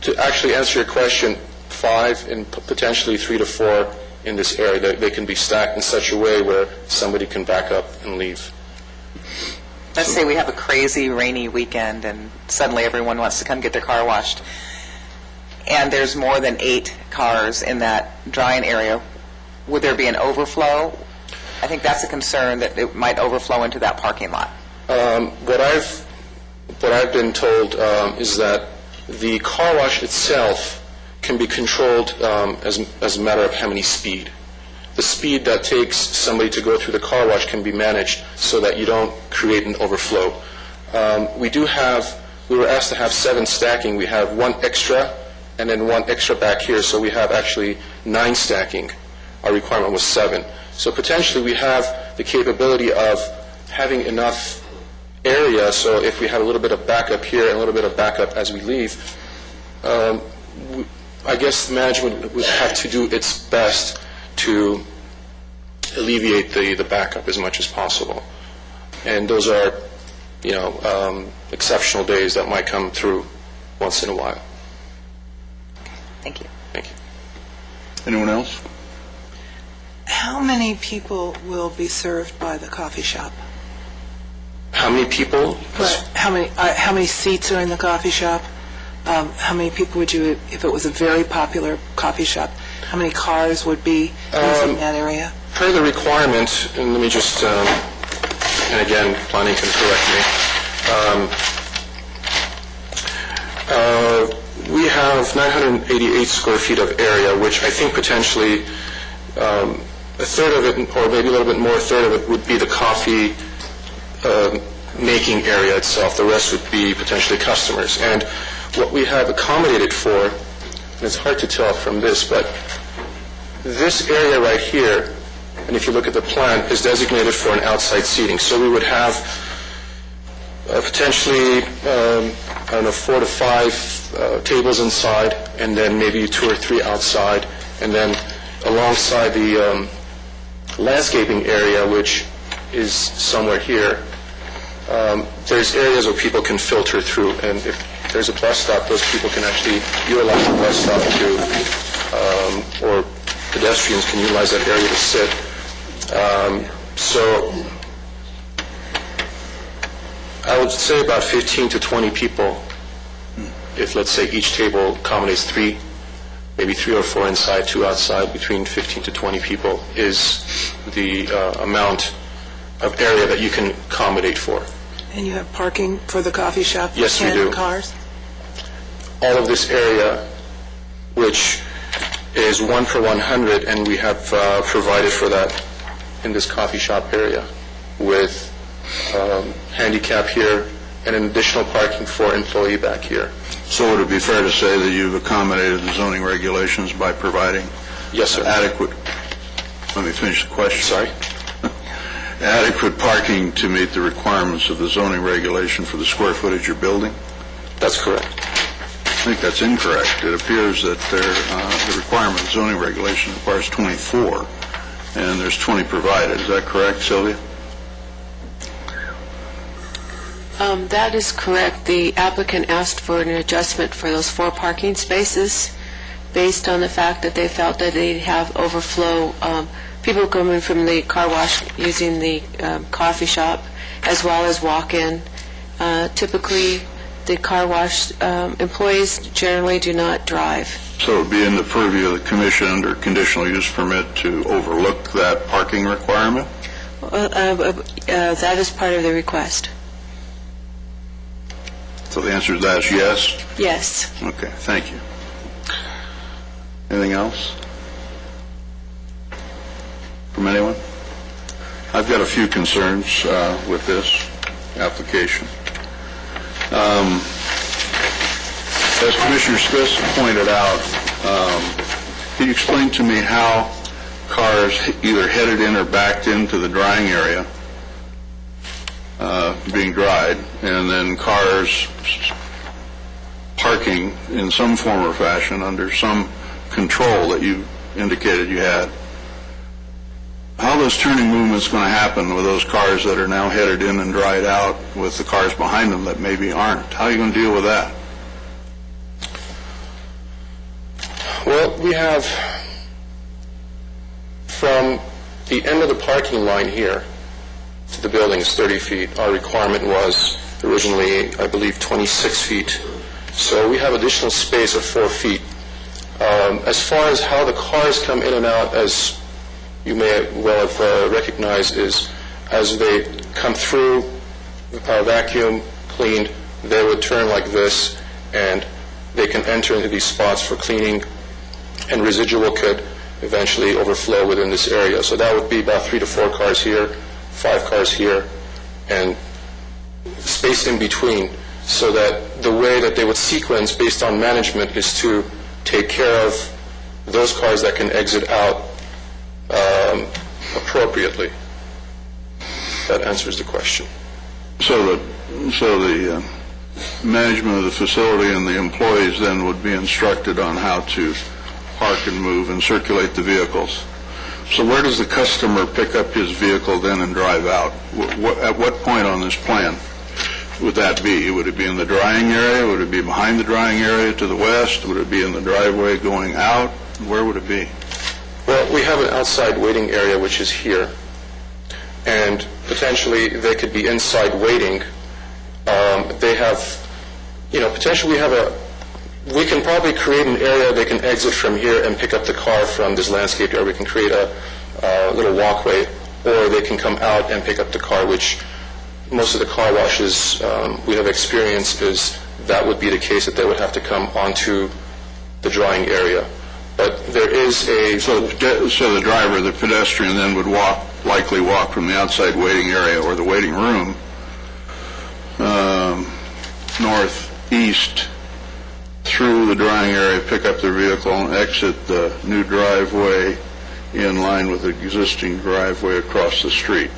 to actually answer your question, 5 and potentially 3 to 4 in this area, they can be stacked in such a way where somebody can back up and leave. Let's say we have a crazy rainy weekend and suddenly everyone wants to come get their car washed, and there's more than 8 cars in that drying area. Would there be an overflow? I think that's a concern, that it might overflow into that parking lot. What I've been told is that the car wash itself can be controlled as a matter of how many speed. The speed that takes somebody to go through the car wash can be managed so that you don't create an overflow. We were asked to have 7 stacking. We have 1 extra and then 1 extra back here, so we have actually 9 stacking. Our requirement was 7. So potentially we have the capability of having enough area, so if we had a little bit of backup here and a little bit of backup as we leave, I guess management would have to do its best to alleviate the backup as much as possible. And those are, exceptional days that might come through once in a while. Thank you. Thank you. Anyone else? How many people will be served by the coffee shop? How many people? How many seats are in the coffee shop? How many people would you, if it was a very popular coffee shop, how many cars would be using that area? Per the requirement, and let me just, and again, planning can correct me. We have 988 square feet of area, which I think potentially a third of it, or maybe a little bit more, a third of it would be the coffee making area itself. The rest would be potentially customers. And what we have accommodated for, and it's hard to tell from this, but this area right here, and if you look at the plan, is designated for an outside seating. So we would have potentially, 4 to 5 tables inside, and then maybe 2 or 3 outside, and then alongside the landscaping area, which is somewhere here, there's areas where people can filter through, and if there's a bus stop, those people can actually utilize the bus stop to, or pedestrians can utilize that area to sit. So I would say about 15 to 20 people, if let's say each table accommodates 3, maybe 3 or 4 inside, 2 outside, between 15 to 20 people is the amount of area that you can accommodate for. And you have parking for the coffee shop? Yes, we do. 10 cars? All of this area, which is 1 per 100, and we have provided for that in this coffee shop area with handicap here and an additional parking for employee back here. So would it be fair to say that you've accommodated the zoning regulations by providing Yes, sir. adequate, let me finish the question. Sorry? Adequate parking to meet the requirements of the zoning regulation for the square footage you're building? That's correct. I think that's incorrect. It appears that the requirement of zoning regulation requires 24, and there's 20 provided. Is that correct, Sylvia? That is correct. The applicant asked for an adjustment for those 4 parking spaces based on the fact that they felt that they'd have overflow, people coming from the car wash using the coffee shop, as well as walk-in. Typically, the car wash employees generally do not drive. So it would be in the purview of the commission under conditional use permit to overlook that parking requirement? That is part of the request. So the answer to that is yes? Yes. Okay, thank you. Anything else? From anyone? I've got a few concerns with this application. As Commissioner Smith pointed out, can you explain to me how cars either headed in or backed into the drying area being dried, and then cars parking in some form or fashion under some control that you indicated you had? How are those turning movements going to happen with those cars that are now headed in and dried out with the cars behind them that maybe aren't? How are you going to deal with that? Well, we have, from the end of the parking line here to the building is 30 feet. Our requirement was originally, I believe, 26 feet. So we have additional space of 4 feet. As far as how the cars come in and out, as you may well have recognized, is as they come through, vacuum, cleaned, they would turn like this, and they can enter into these spots for cleaning, and residual could eventually overflow within this area. So that would be about 3 to 4 cars here, 5 cars here, and space in between, so that the way that they would sequence based on management is to take care of those cars that can exit out appropriately. That answers the question. So the management of the facility and the employees then would be instructed on how to park and move and circulate the vehicles. So where does the customer pick up his vehicle then and drive out? At what point on this plan would that be? Would it be in the drying area? Would it be behind the drying area to the west? Would it be in the driveway going out? Where would it be? Well, we have an outside waiting area, which is here, and potentially they could be inside waiting. They have, potentially we can probably create an area they can exit from here and pick up the car from this landscaped area. We can create a little walkway, or they can come out and pick up the car, which most of the car washes we have experienced is that would be the case, that they would have to come onto the drying area. But there is a... So the driver, the pedestrian, then would likely walk from the outside waiting area or the waiting room northeast through the drying area, pick up their vehicle, and exit the new driveway in line with the existing driveway across the street.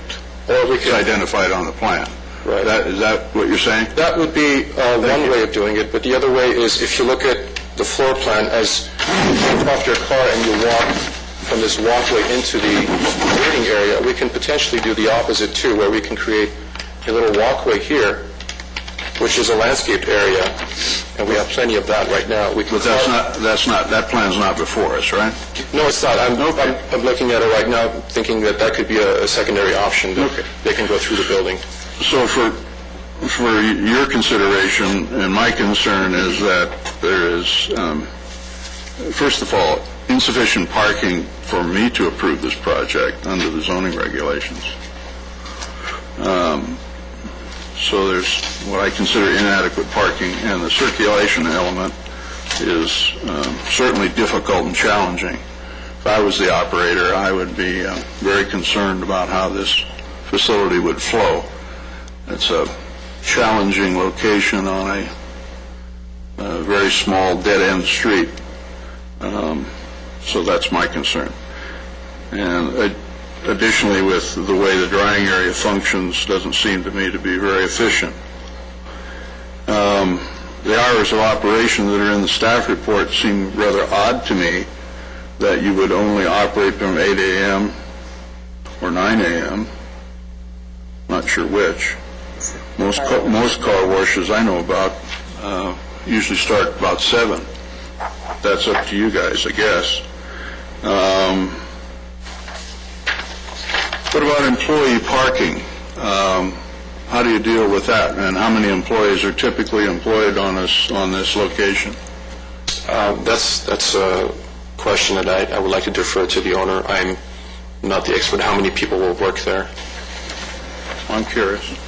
Or we It's can... identified on the plan. Right. Is that what you're saying? That would be one way of doing it, but the other way is if you look at the floor plan, as you jump off your car and you walk from this walkway into the waiting area, we can potentially do the opposite too, where we can create a little walkway here, which is a landscaped area, and we have plenty of that right now. But that plan's not before us, right? No, it's not. I'm looking at it right now, thinking that that could be a secondary option, that they can go through the building. So for your consideration, and my concern is that there is, first of all, insufficient parking for me to approve this project under the zoning regulations. So there's what I consider inadequate parking, and the circulation element is certainly difficult and challenging. If I was the operator, I would be very concerned about how this facility would flow. It's a challenging location on a very small dead-end street. So that's my concern. And additionally, with the way the drying area functions, doesn't seem to me to be very efficient. The hours of operation that are in the staff report seem rather odd to me, that you would only operate from 8 a.m. or 9 a.m. Not sure which. Most car washes I know about usually start about 7. That's up to you guys, I guess. What about employee parking? How do you deal with that? And how many employees are typically employed on this location? That's a question that I would like to defer to the owner. I'm not the expert. How many people will work there? I'm curious.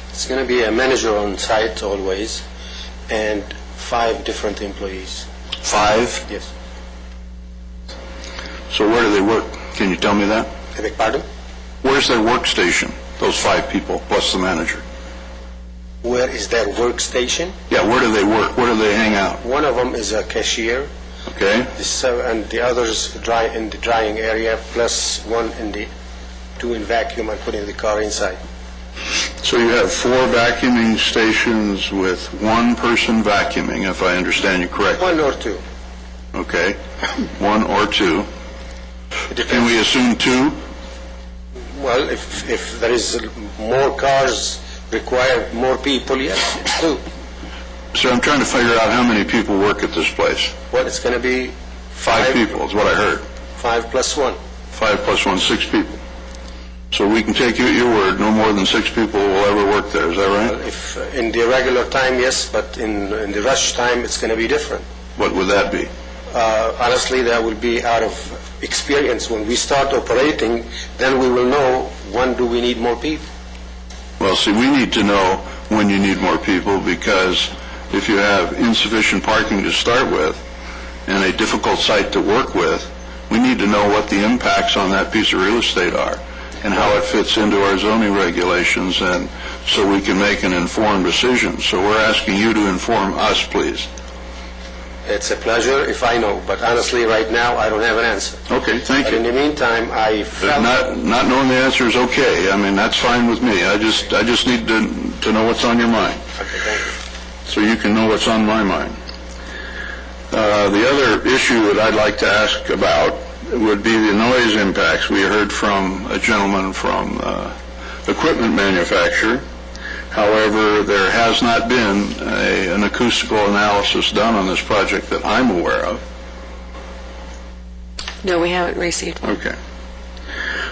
It's going to be a manager on site always, and 5 different employees. 5? Yes. So where do they work? Can you tell me that? I beg pardon? Where's their workstation, those 5 people, plus the manager? Where is their workstation? Yeah, where do they work? Where do they hang out? One of them is a cashier. Okay. And the others in the drying area, plus one two in vacuum and putting the car inside. So you have 4 vacuuming stations with 1 person vacuuming, if I understand you correctly. 1 or 2. Okay. 1 or 2. Can we assume 2? Well, if there is more cars require more people, yes, it's 2. So I'm trying to figure out how many people work at this place. Well, it's going to be 5 people is what I heard. 5 plus 1. 5 plus 1, 6 people. So we can take you at your word, no more than 6 people will ever work there, is that right? Well, if in the regular time, yes, but in the rush time, it's going to be different. What would that be? Honestly, that will be out of experience. When we start operating, then we will know when do we need more people. Well, see, we need to know when you need more people, because if you have insufficient parking to start with and a difficult site to work with, we need to know what the impacts on that piece of real estate are and how it fits into our zoning regulations, and so we can make an informed decision. So we're asking you to inform us, please. It's a pleasure if I know, but honestly, right now, I don't have an answer. Okay, thank But you. in the meantime, I felt... Not knowing the answer is okay. I mean, that's fine with me. I just need to know what's on your mind. Okay, thank you. so you can know what's on my mind. The other issue that I'd like to ask about would be the noise impacts. We heard from a gentleman from equipment manufacturer. However, there has not been an acoustical analysis done on this project that I'm aware of. No, we haven't received one. Okay.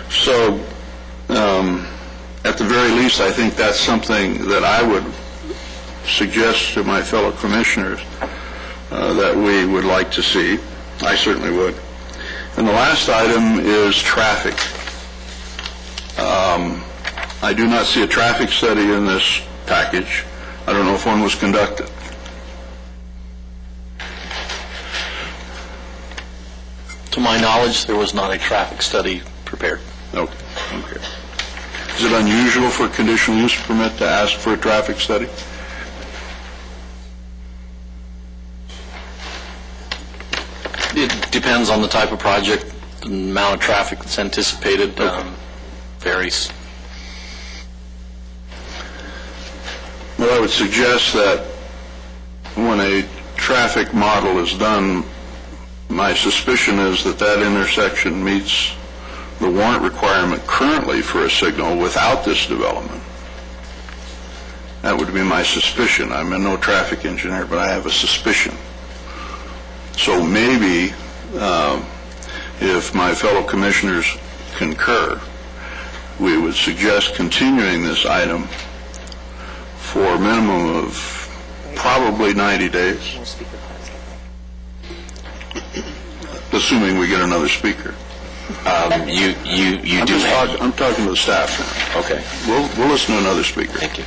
So, at the very least, I think that's something that I would suggest to my fellow commissioners that we would like to see. I certainly would. And the last item is traffic. I do not see a traffic study in this package. I don't know if one was conducted. To my knowledge, there was not a traffic study prepared. Okay. Is it unusual for a conditional use permit to ask for a traffic study? It depends on the type of project, the amount of traffic that's anticipated varies. Well, I would suggest that when a traffic model is done, my suspicion is that that intersection meets the warrant requirement currently for a signal without this development. That would be my suspicion. I'm no traffic engineer, but I have a suspicion. So maybe, if my fellow commissioners concur, we would suggest continuing this item for a minimum of probably 90 days, assuming we get another speaker. You do have... I'm talking to the staff now. Okay. We'll listen to another speaker. Thank you.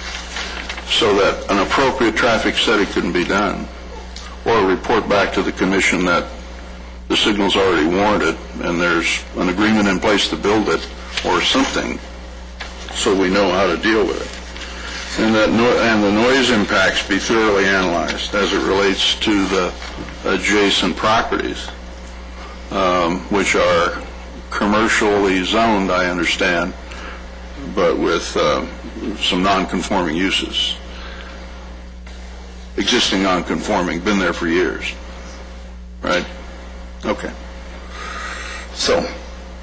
So that an appropriate traffic study can be done, or a report back to the commission that the signal's already warranted and there's an agreement in place to build it, or something, so we know how to deal with it. And the noise impacts be thoroughly analyzed as it relates to the adjacent properties, which are commercially zoned, I understand, but with some non-conforming uses. Existing non-conforming, been there for years, right? Okay. So,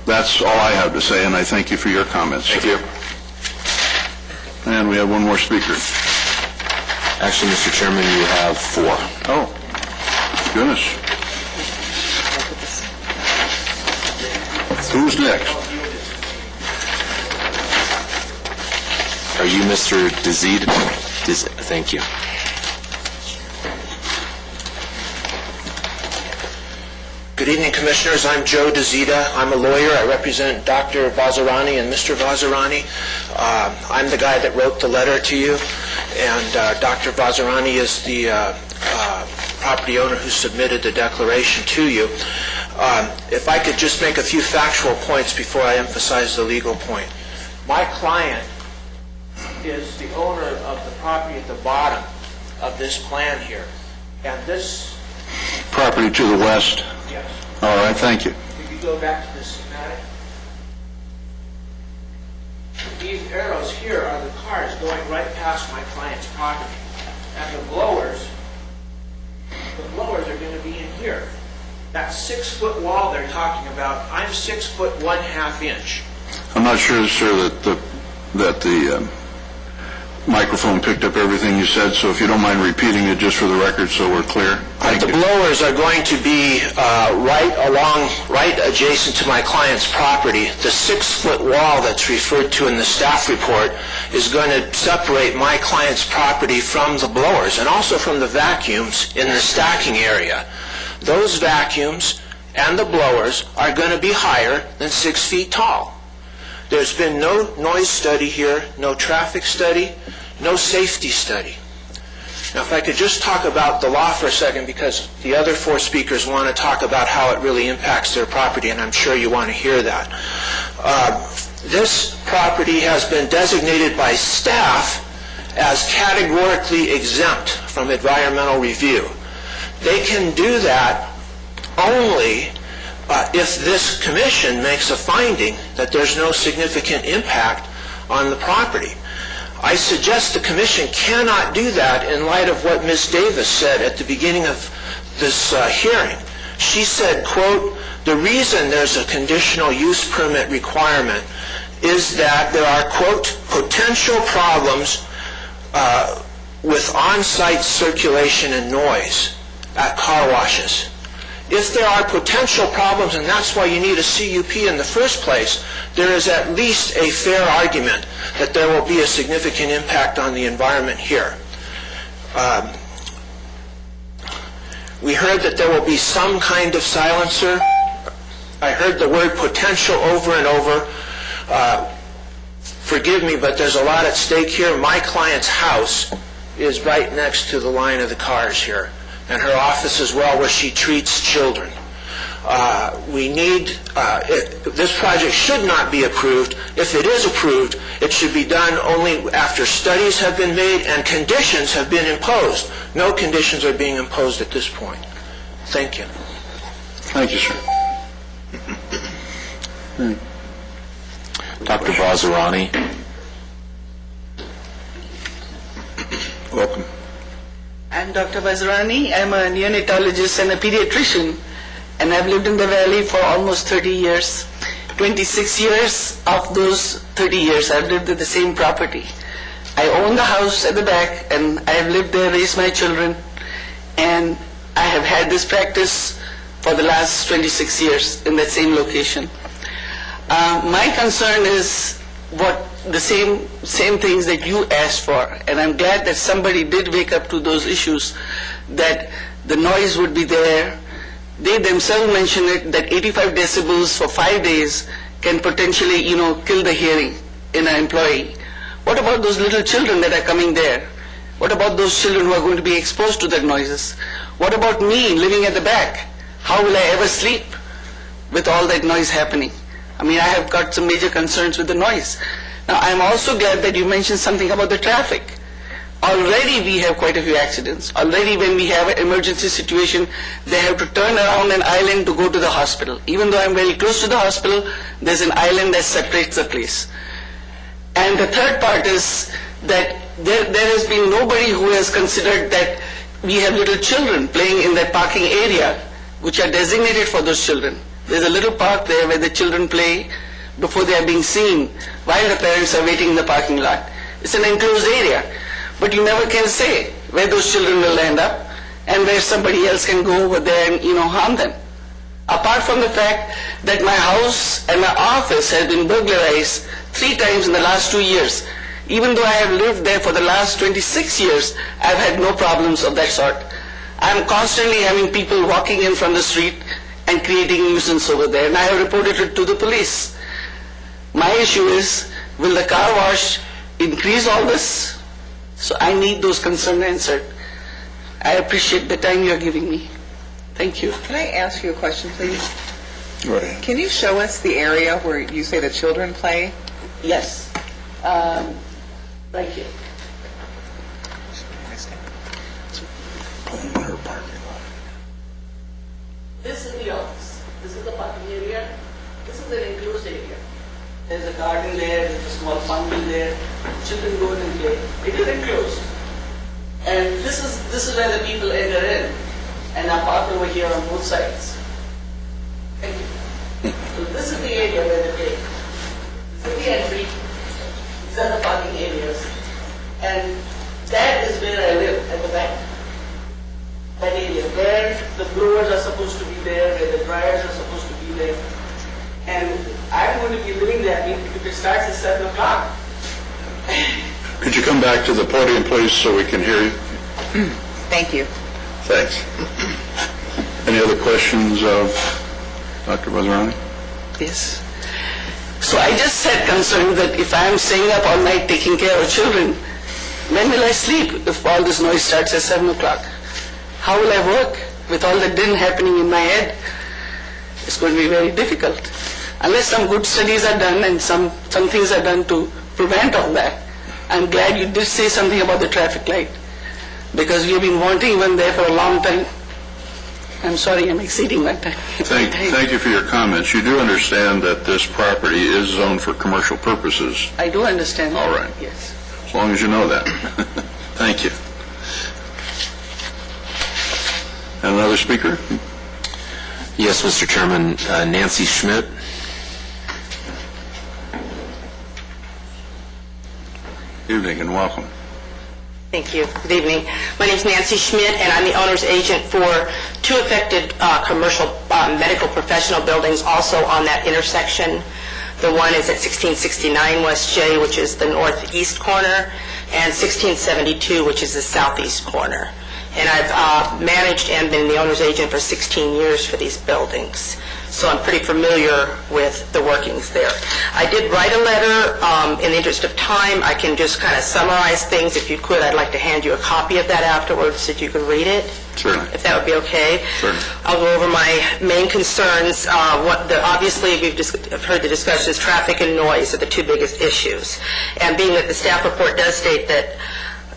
that's all I have to say, and I thank you for your comments. Thank you. And we have one more speaker. Actually, Mr. Chairman, you have 4. Oh, goodness. Who's next? Are you Mr. Dezid? Thank you. Good evening, Commissioners. I'm Joe DeZita. I'm a lawyer. I represent Dr. Vazirani and Mr. Vazirani. I'm the guy that wrote the letter to you, and Dr. Vazirani is the property owner who submitted the declaration to you. If I could just make a few factual points before I emphasize the legal point. My client is the owner of the property at the bottom of this plan here, and this... Property to the west? Yes. All right, thank you. If you go back to the schematic, these arrows here are the cars going right past my client's property. And the blowers are going to be in here. That 6-foot wall they're talking about, I'm 6 foot 1/2 inch. I'm not sure, sir, that the microphone picked up everything you said, so if you don't mind repeating it just for the record so we're clear. The blowers are going to be right adjacent to my client's property. The 6-foot wall that's referred to in the staff report is going to separate my client's property from the blowers and also from the vacuums in the stacking area. Those vacuums and the blowers are going to be higher than 6 feet tall. There's been no noise study here, no traffic study, no safety study. Now, if I could just talk about the law for a second, because the other 4 speakers want to talk about how it really impacts their property, and I'm sure you want to hear that. This property has been designated by staff as categorically exempt from environmental review. They can do that only if this commission makes a finding that there's no significant impact on the property. I suggest the commission cannot do that in light of what Ms. Davis said at the beginning of this hearing. She said, quote, "The reason there's a conditional use permit requirement is that there are, quote, potential problems with on-site circulation and noise at car washes." If there are potential problems, and that's why you need a CUP in the first place, there is at least a fair argument that there will be a significant impact on the environment here. We heard that there will be some kind of silencer. I heard the word potential over and over. Forgive me, but there's a lot at stake here. My client's house is right next to the line of the cars here, and her office as well, where she treats children. This project should not be approved. If it is approved, it should be done only after studies have been made and conditions have been imposed. No conditions are being imposed at this point. Thank you. Thank you, sir. Dr. Vazirani. Welcome. I'm Dr. Vazirani. I'm a neonatologist and a pediatrician, and I've lived in the Valley for almost 30 years. 26 years of those 30 years, I've lived at the same property. I own the house at the back, and I've lived there, raised my children, and I have had this practice for the last 26 years in that same location. My concern is the same things that you asked for, and I'm glad that somebody did wake up to those issues, that the noise would be there. They themselves mentioned it, that 85 decibels for 5 days can potentially, kill the hearing in an employee. What about those little children that are coming there? What about those children who are going to be exposed to that noises? What about me living at the back? How will I ever sleep with all that noise happening? I mean, I have got some major concerns with the noise. Now, I'm also glad that you mentioned something about the traffic. Already we have quite a few accidents. Already when we have an emergency situation, they have to turn around an island to go to the hospital. Even though I'm very close to the hospital, there's an island that separates the place. And the third part is that there has been nobody who has considered that we have little children playing in that parking area, which are designated for those children. There's a little park there where the children play before they are being seen while the parents are waiting in the parking lot. It's an enclosed area, but you never can say where those children will end up and where somebody else can go over there and harm them. Apart from the fact that my house and my office has been burglarized 3 times in the last 2 years. Even though I have lived there for the last 26 years, I've had no problems of that sort. I'm constantly having people walking in from the street and creating nuisance over there, and I have reported it to the police. My issue is, will the car wash increase all this? So I need those concerns answered. I appreciate the time you are giving me. Thank you. Can I ask you a question, please? Go ahead. Can you show us the area where you say the children play? Yes. Right here. Her parking lot. This is the office. This is the parking area. This is an enclosed area. There's a garden there, there's a small fountain there. Children go and play. It is enclosed. And this is where the people enter in and are parked over here on both sides. Thank you. So this is the area where they play. This is the entry. These are the parking areas. And that is where I live, at the back. That area, where the blowers are supposed to be there, where the dryers are supposed to be there. And I'm going to be living there if it starts at 7 o'clock. Could you come back to the podium, please, so we can hear you? Thank you. Thanks. Any other questions of Dr. Vazirani? Yes. So I just said concerned that if I am staying up all night taking care of children, when will I sleep if all this noise starts at 7 o'clock? How will I work with all that din happening in my head? It's going to be very difficult. Unless some good studies are done and some things are done to prevent all that. I'm glad you did say something about the traffic light, because we have been wanting one there for a long time. I'm sorry, I'm exceeding my time. Thank you for your comments. You do understand that this property is zoned for commercial purposes. I do understand that. All right. Yes. as long as you know that. Thank you. And another speaker? Yes, Mr. Chairman. Nancy Schmidt. Evening and welcome. Thank you. Good evening. My name is Nancy Schmidt, and I'm the owner's agent for two affected commercial medical professional buildings also on that intersection. The one is at 1669 West J, which is the northeast corner, and 1672, which is the southeast corner. And I've managed and been the owner's agent for 16 years for these buildings. So I'm pretty familiar with the workings there. I did write a letter. In the interest of time, I can just kind of summarize things. If you could, I'd like to hand you a copy of that afterwards so that you can read it. Certainly. If that would be okay. Certainly. I'll go over my main concerns. Obviously, we've heard the discussions, traffic and noise are the two biggest issues. And being that the staff report does state that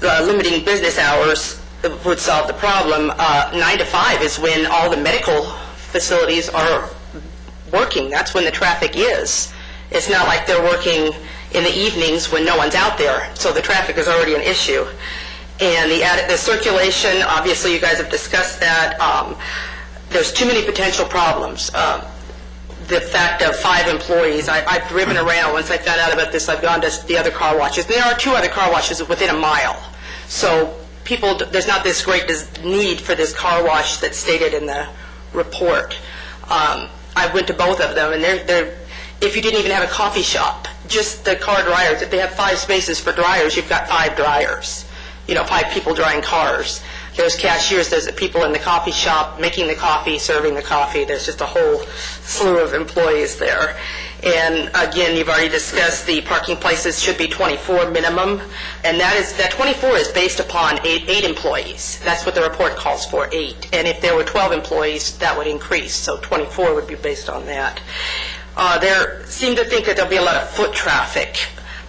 limiting business hours would solve the problem, 9 to 5 is when all the medical facilities are working. That's when the traffic is. It's not like they're working in the evenings when no one's out there, so the traffic is already an issue. And the circulation, obviously you guys have discussed that. There's too many potential problems. The fact of 5 employees, I've driven around. Once I found out about this, I've gone to the other car washes. There are 2 other car washes within a mile. So there's not this great need for this car wash that's stated in the report. I went to both of them, and if you didn't even have a coffee shop, just the car dryers, if they have 5 spaces for dryers, you've got 5 dryers. 5 people drying cars. There's cashiers, there's people in the coffee shop making the coffee, serving the coffee. There's just a whole slew of employees there. And again, you've already discussed the parking places should be 24 minimum, and that 24 is based upon 8 employees. That's what the report calls for, 8. And if there were 12 employees, that would increase, so 24 would be based on that. They seem to think that there'll be a lot of foot traffic.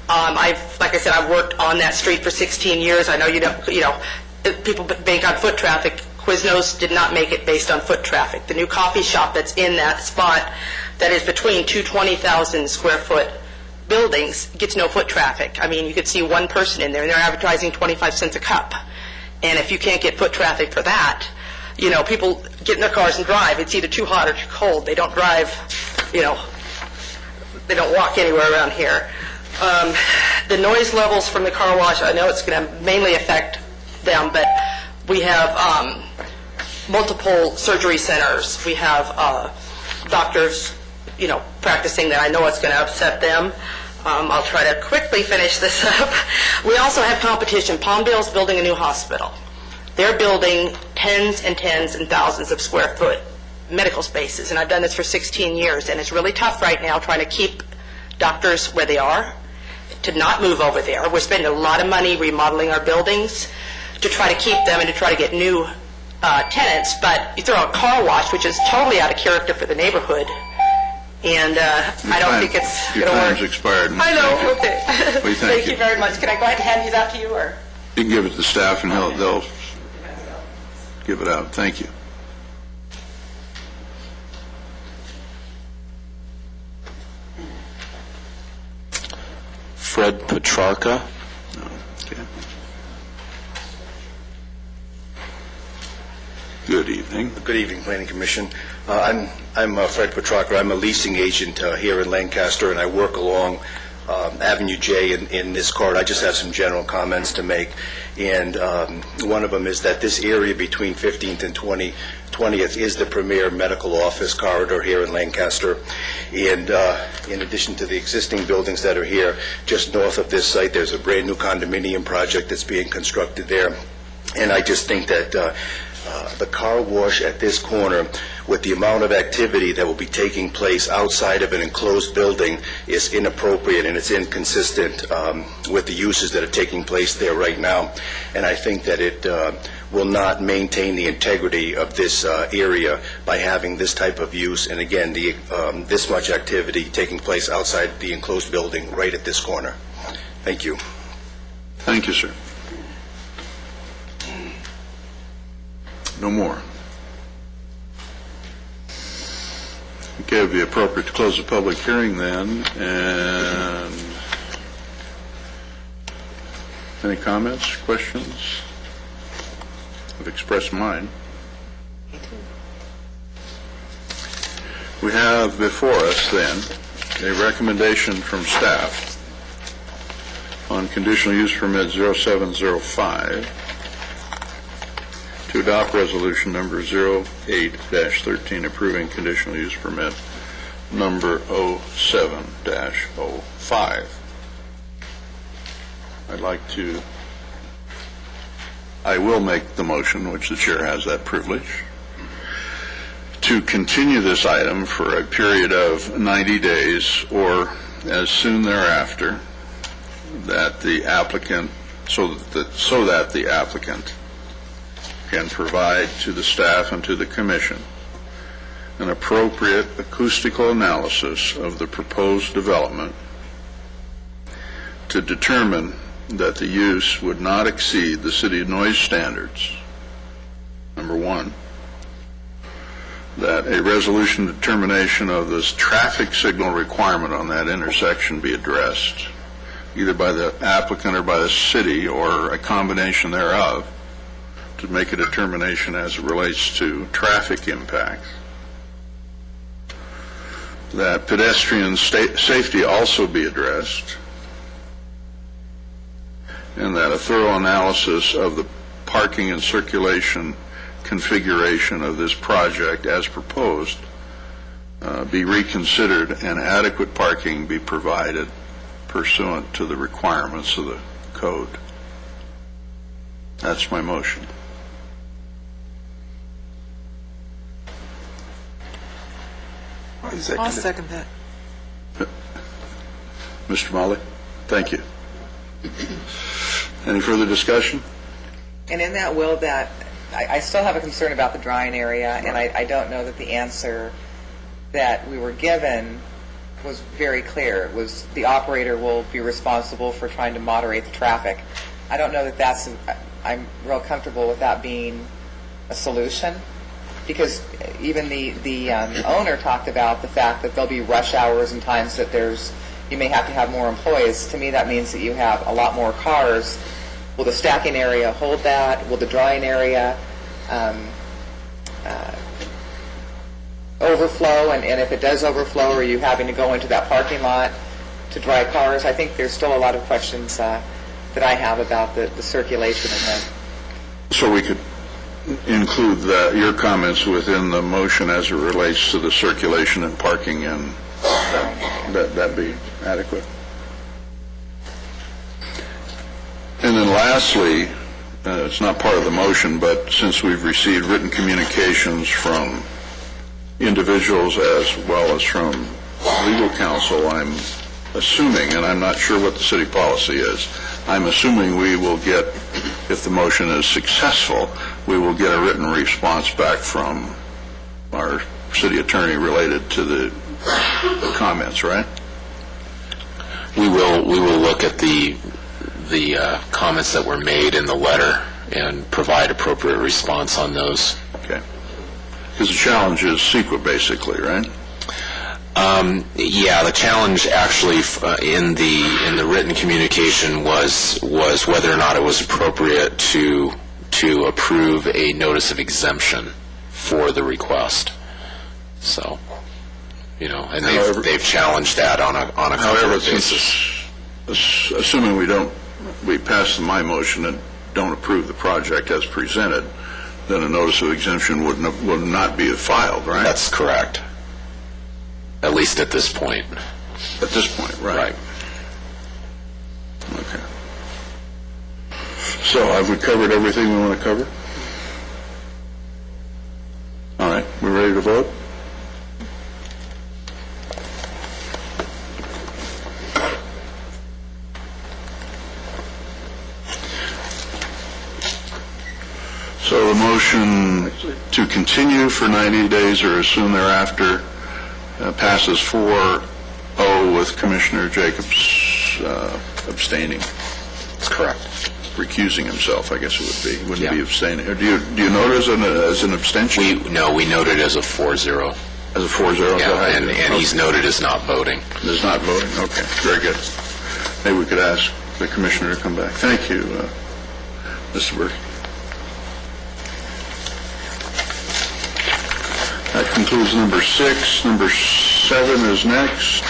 Like I said, I've worked on that street for 16 years. I know people bank on foot traffic. Quiznos did not make it based on foot traffic. The new coffee shop that's in that spot that is between 2 20,000 square foot buildings gets no foot traffic. I mean, you could see one person in there, and they're advertising 25 cents a cup. And if you can't get foot traffic for that, people get in their cars and drive. It's either too hot or too cold. They don't drive, they don't walk anywhere around here. The noise levels from the car wash, I know it's going to mainly affect them, but we have multiple surgery centers. We have doctors, practicing that. I know it's going to upset them. I'll try to quickly finish this up. We also have competition. Palmdale's building a new hospital. They're building tens and tens and thousands of square foot medical spaces, and I've done this for 16 years, and it's really tough right now trying to keep doctors where they are, to not move over there. We're spending a lot of money remodeling our buildings to try to keep them and to try to get new tenants, but you throw a car wash, which is totally out of character for the neighborhood, and I don't think it's going to work. Your time's expired. I know, okay. Thank you very much. Can I go ahead and hand these out to you, or? You can give it to the staff, and they'll give it out. Thank you. Fred Petrarca. Okay. Good evening. Good evening, Planning Commission. I'm Fred Petrarca. I'm a leasing agent here in Lancaster, and I work along Avenue J in this corridor. I just have some general comments to make, and one of them is that this area between 15th and 20th is the premier medical office corridor here in Lancaster, and in addition to the existing buildings that are here, just north of this site, there's a brand new condominium project that's being constructed there, and I just think that the car wash at this corner, with the amount of activity that will be taking place outside of an enclosed building, is inappropriate, and it's inconsistent with the uses that are taking place there right now. And I think that it will not maintain the integrity of this area by having this type of use, and again, this much activity taking place outside the enclosed building right at this corner. Thank you. Thank you, sir. No more. Okay, it would be appropriate to close the public hearing then, and Any comments, questions? I've expressed mine. We have before us, then, a recommendation from staff on conditional use permit 0705 to adopt resolution number 08-13 approving conditional use permit number 07-05. I will make the motion, which the chair has that privilege, to continue this item for a period of 90 days or as soon thereafter, that the applicant, so that the applicant can provide to the staff and to the commission an appropriate acoustical analysis of the proposed development to determine that the use would not exceed the city noise standards. Number one, that a resolution determination of this traffic signal requirement on that intersection be addressed, either by the applicant or by the city or a combination thereof, to make a determination as it relates to traffic impacts. That pedestrian safety also be addressed, and that a thorough analysis of the parking and circulation configuration of this project as proposed be reconsidered and adequate parking be provided pursuant to the requirements of the code. That's my motion. I'll second that. Mr. Molly, thank you. Any further discussion? And in that, Will, that I still have a concern about the drying area, and I don't know that the answer that we were given was very clear. It was the operator will be responsible for trying to moderate the traffic. I don't know that that's, I'm real comfortable with that being a solution, because even the owner talked about the fact that there'll be rush hours and times that you may have to have more employees. To me, that means that you have a lot more cars. Will the stacking area hold that? Will the drying area overflow? And if it does overflow, are you having to go into that parking lot to dry cars? I think there's still a lot of questions that I have about the circulation and that. So we could include your comments within the motion as it relates to the circulation and parking, and that'd be adequate. And then lastly, it's not part of the motion, but since we've received written communications from individuals as well as from legal counsel, I'm assuming, and I'm not sure what the city policy is, I'm assuming we will get, if the motion is successful, we will get a written response back from our city attorney related to the comments, right? We will look at the comments that were made in the letter and provide appropriate response on those. Okay. Because the challenge is CEQA, basically, right? Yeah, the challenge actually in the written communication was whether or not it was appropriate to approve a notice of exemption for the request. So, and they've challenged that on a However, basis. Assuming we pass my motion and don't approve the project as presented, then a notice of exemption would not be filed, right? That's correct. At least at this point. At this point, right. Okay. So have we covered everything we want to cover? All right, we ready to vote? So the motion to continue for 90 days or as soon thereafter passes 4-0 with Commissioner Jacobs abstaining. That's correct. Recusing himself, I guess it would be. Wouldn't be abstaining. Or do you note as an abstention? We noted as a 4-0. As a 4-0? Yeah, and he's noted as not voting. As not voting, okay. Very good. Maybe we could ask the commissioner to come back. Thank you, Mr. Burke. That concludes number 6. Number 7 is next.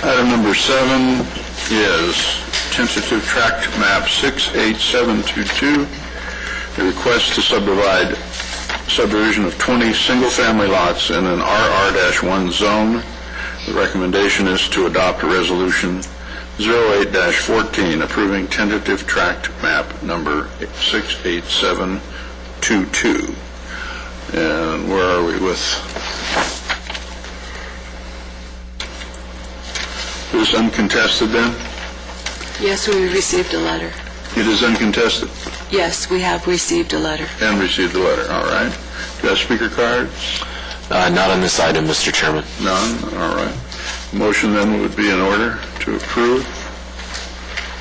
Item number 7 is tentative tract map 68722, a request to subdivide subdivision of 20 single-family lots in an RR-1 zone. The recommendation is to adopt a resolution 08-14 approving tentative tract map number 68722. And where are we with this? Uncontested then? Yes, we received a letter. It is uncontested? Yes, we have received a letter. And received a letter, all right. Do you have speaker cards? Not on this item, Mr. Chairman. None? All right. Motion then would be in order to approve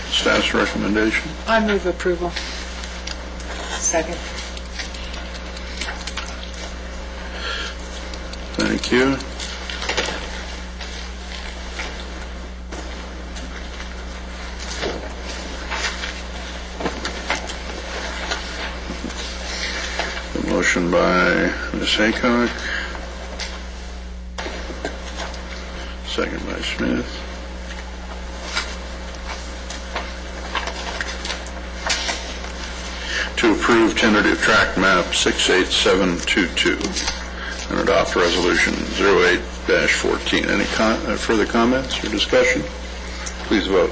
staff's recommendation. I move approval. Second. Thank you. Motion by Ms. Haycock, second by Smith. To approve tentative tract map 68722 and adopt resolution 08-14. Any further comments or discussion? Please vote.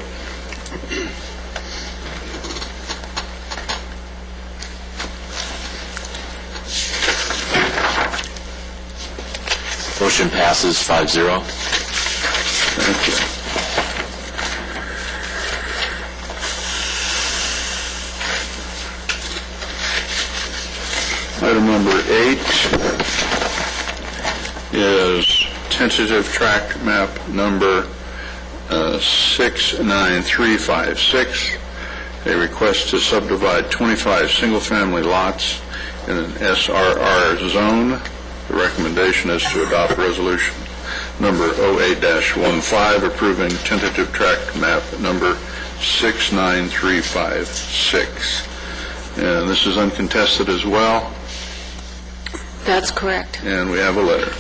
Motion passes 5-0. Thank you. Item number 8 is tentative tract map number 69356, a request to subdivide 25 single-family lots in an SRR zone. The recommendation is to adopt resolution number 08-15 approving tentative tract map number 69356. And this is uncontested as well. That's correct. And we have a letter.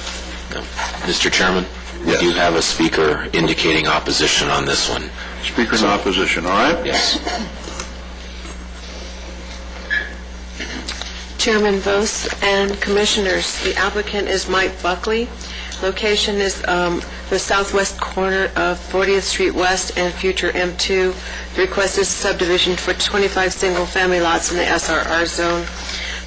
Mr. Chairman, yes. We do have a speaker indicating opposition on this one. Speaker in opposition, all right? Yes. Chairman Vos and Commissioners, the applicant is Mike Buckley. Location is the southwest corner of 40th Street West and future M2. The request is subdivision for 25 single-family lots in the SRR zone.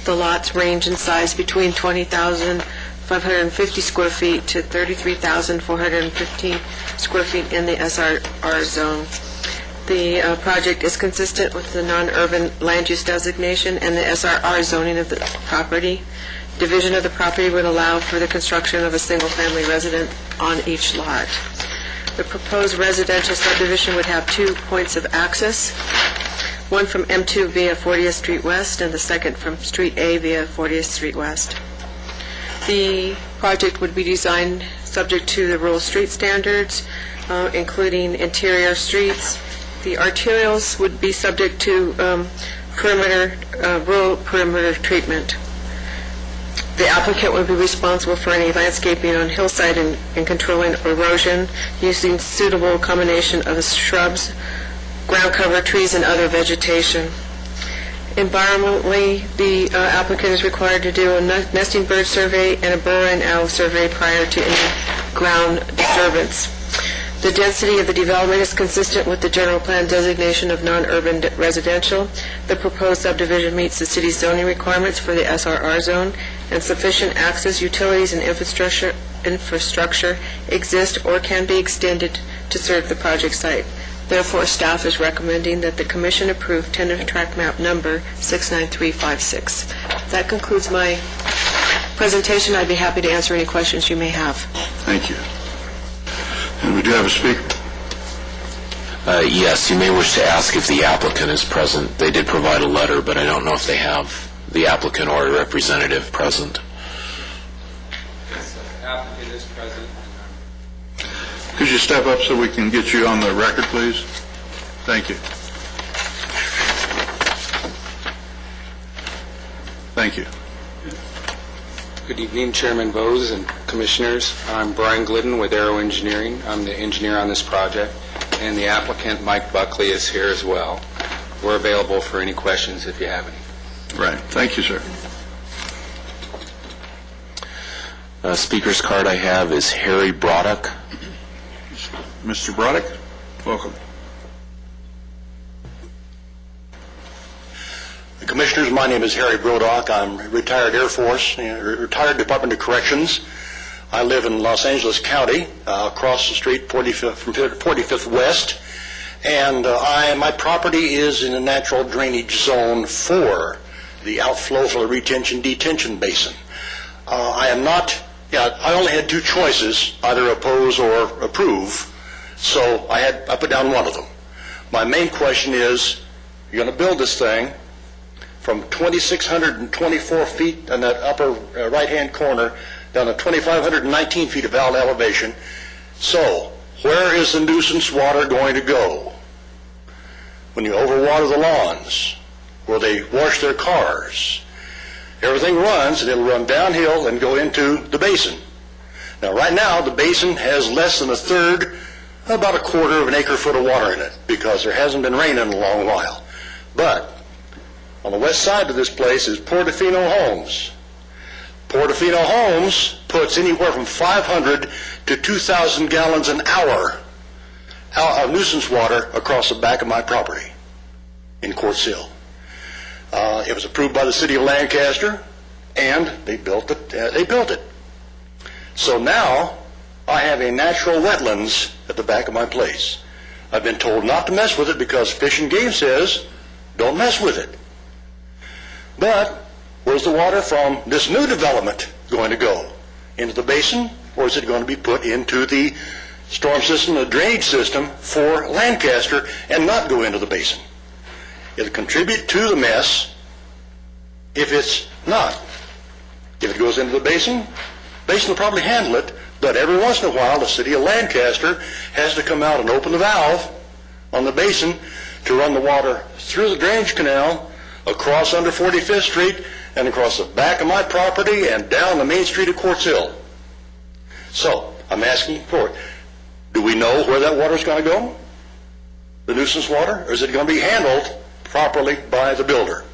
The lots range in size between 20,550 square feet to 33,415 square feet in the SRR zone. The project is consistent with the non-urban land use designation and the SRR zoning of the property. Division of the property would allow for the construction of a single-family residence on each lot. The proposed residential subdivision would have 2 points of access, one from M2 via 40th Street West and the second from Street A via 40th Street West. The project would be designed subject to the rural street standards, including interior streets. The arterials would be subject to rural perimeter treatment. The applicant would be responsible for any landscaping on hillside and controlling erosion using suitable combination of shrubs, ground cover, trees, and other vegetation. Environmentally, the applicant is required to do a nesting bird survey and a burr and owl survey prior to any ground disturbance. The density of the development is consistent with the general plan designation of non-urban residential. The proposed subdivision meets the city's zoning requirements for the SRR zone, and sufficient access, utilities, and infrastructure exist or can be extended to serve the project site. Therefore, staff is recommending that the Commission approve tentative tract map number 69356. That concludes my presentation. I'd be happy to answer any questions you may have. Thank you. And we do have a speaker. Yes, you may wish to ask if the applicant is present. They did provide a letter, but I don't know if they have the applicant or a representative present. Yes, the applicant is present. Could you step up so we can get you on the record, please? Thank you. Thank you. Good evening, Chairman Bose and Commissioners. I'm Brian Glidden with Aero Engineering. I'm the engineer on this project, and the applicant, Mike Buckley, is here as well. We're available for any questions if you have any. Right. Thank you, sir. Speaker's card I have is Harry Broddock. Mr. Broddock, welcome. Commissioners, my name is Harry Broddock. I'm retired Air Force, retired Department of Corrections. I live in Los Angeles County, across the street, 45th, from 45th West, and my property is in a natural drainage zone for the outflow for the retention-detention basin. I only had two choices, either oppose or approve, so I put down one of them. My main question is, you're going to build this thing from 2,624 feet in that upper right-hand corner down to 2,519 feet of elevation. So, where is the nuisance water going to go? When you overwater the lawns, where they wash their cars, everything runs, and it'll run downhill and go into the basin. Now, right now, the basin has less than a third, about a quarter of an acre-foot of water in it, because there hasn't been rain in a long while. But on the west side of this place is Portofino Homes. Portofino Homes puts anywhere from 500 to 2,000 gallons an hour of nuisance water across the back of my property in Quartz Hill. It was approved by the city of Lancaster, and they built it. So now I have a natural wetlands at the back of my place. I've been told not to mess with it because Fish and Game says don't mess with it. But where's the water from this new development going to go? Into the basin, or is it going to be put into the storm system, the drainage system for Lancaster, and not go into the basin? It'll contribute to the mess if it's not. If it goes into the basin will probably handle it, but every once in a while the city of Lancaster has to come out and open the valve on the basin to run the water through the drainage canal, across under 45th Street, and across the back of my property and down the main street of Quartz Hill. So, I'm asking for it. Do we know where that water is going to go? The nuisance water? Or is it going to be handled properly by the builder?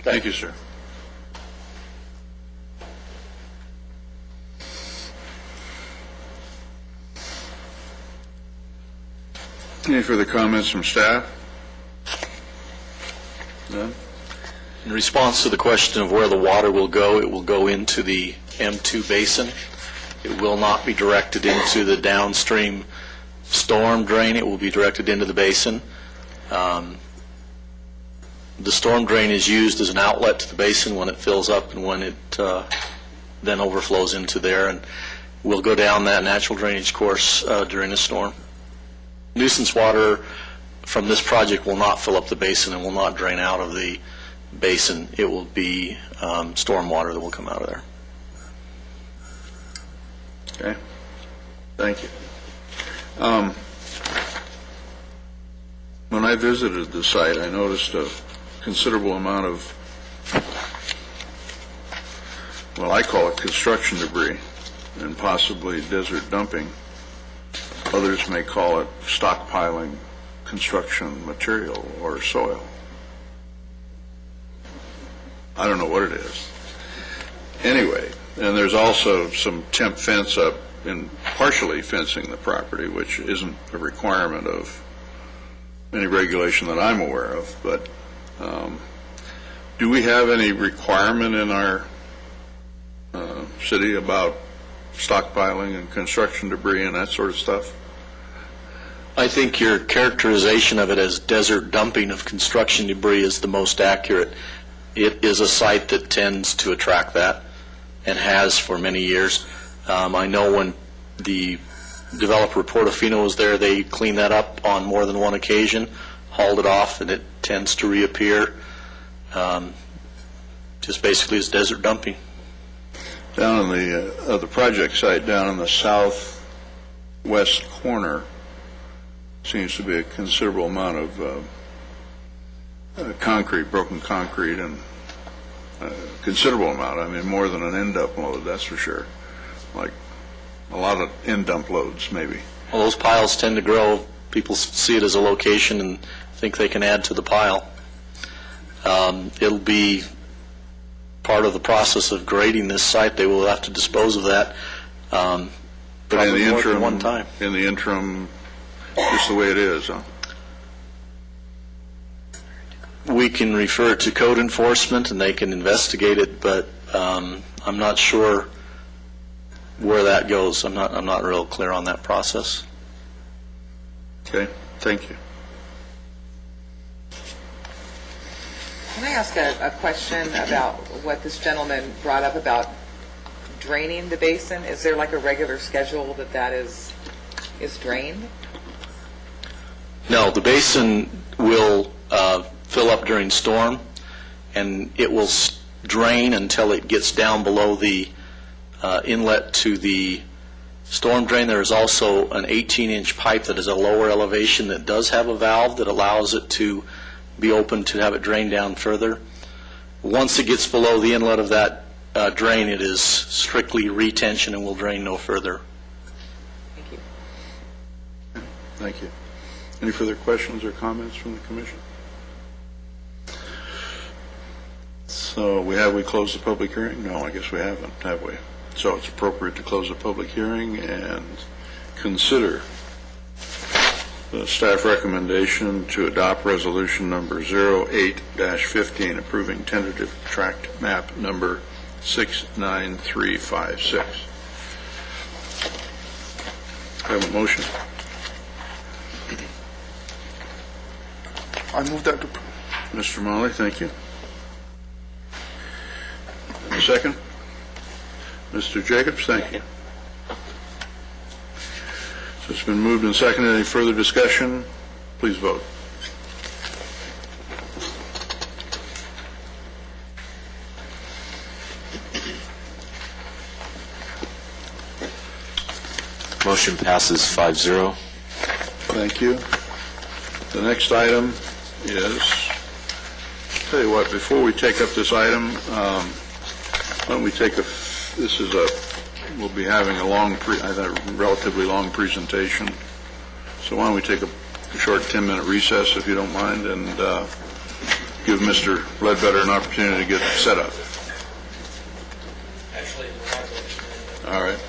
Thank you, sir. Any further comments from staff? None? In response to the question of where the water will go, it will go into the M2 basin. It will not be directed into the downstream storm drain. It will be directed into the basin. The storm drain is used as an outlet to the basin when it fills up and when it then overflows into there, and we'll go down that natural drainage course during the storm. Nuisance water from this project will not fill up the basin and will not drain out of the basin. It will be storm water that will come out of there. Okay. Thank you. When I visited the site, I noticed a considerable amount of, well, I call it construction debris and possibly desert dumping. Others may call it stockpiling construction material or soil. I don't know what it is. Anyway, and there's also some temp fence up in partially fencing the property, which isn't a requirement of any regulation that I'm aware of, but do we have any requirement in our city about stockpiling and construction debris and that sort of stuff? I think your characterization of it as desert dumping of construction debris is the most accurate. it is a site that tends to attract that and has for many years. I know when the developer Portofino was there, they cleaned that up on more than one occasion, hauled it off, and it tends to reappear. Just basically as desert dumping. Down on the project site, down in the southwest corner, seems to be a considerable amount of concrete, broken concrete, and a considerable amount. I mean, more than an end-dump load, that's for sure. Like a lot of end-dump loads, maybe. Well, those piles tend to grow. People see it as a location and think they can add to the pile. It'll be part of the process of grading this site. They will have to dispose of that. But in probably the more than interim, one time. Just the way it is, huh? We can refer it to code enforcement and they can investigate it, but I'm not sure where that goes. I'm not real clear on that process. Okay, thank you. Can I ask a question about what this gentleman brought up about draining the basin? Is there like a regular schedule that is drained? No, the basin will fill up during storm, and it will drain until it gets down below the inlet to the storm drain. There is also an 18-inch pipe that is a lower elevation that does have a valve that allows it to be open to have it drain down further. Once it gets below the inlet of that drain, it is strictly retention and will drain no further. Thank you. Thank you. Any further questions or comments from the commission? So we closed the public hearing? No, I guess we haven't, have we? So it's appropriate to close the public hearing and consider the staff recommendation to adopt resolution number 08-15 approving tentative tract map number 69356. I have a motion. I move that to... Mr. Molly, thank you. A second? Mr. Jacobs, thank you. So it's been moved and seconded. Any further discussion? Please vote. Motion passes 5-0. Thank you. The next item is, tell you what, before we take up this item, why don't we take we'll be having a relatively long presentation. So why don't we take a short 10-minute recess, if you don't mind, and give Mr. Ledbetter an opportunity to get set up. All right.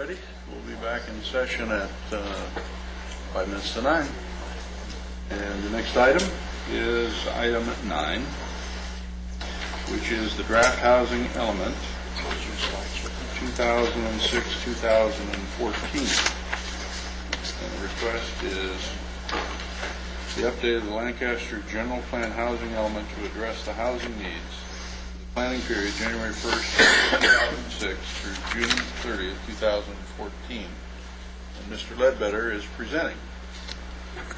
everybody. We'll be back in session at 5 minutes to 9. And the next item is item 9, which is the draft housing element, 2006-2014. And the request is the update of the Lancaster General Plan housing element to address the housing needs of the planning period January 1st, 2006 through June 30th, 2014. And Mr. Ledbetter is presenting.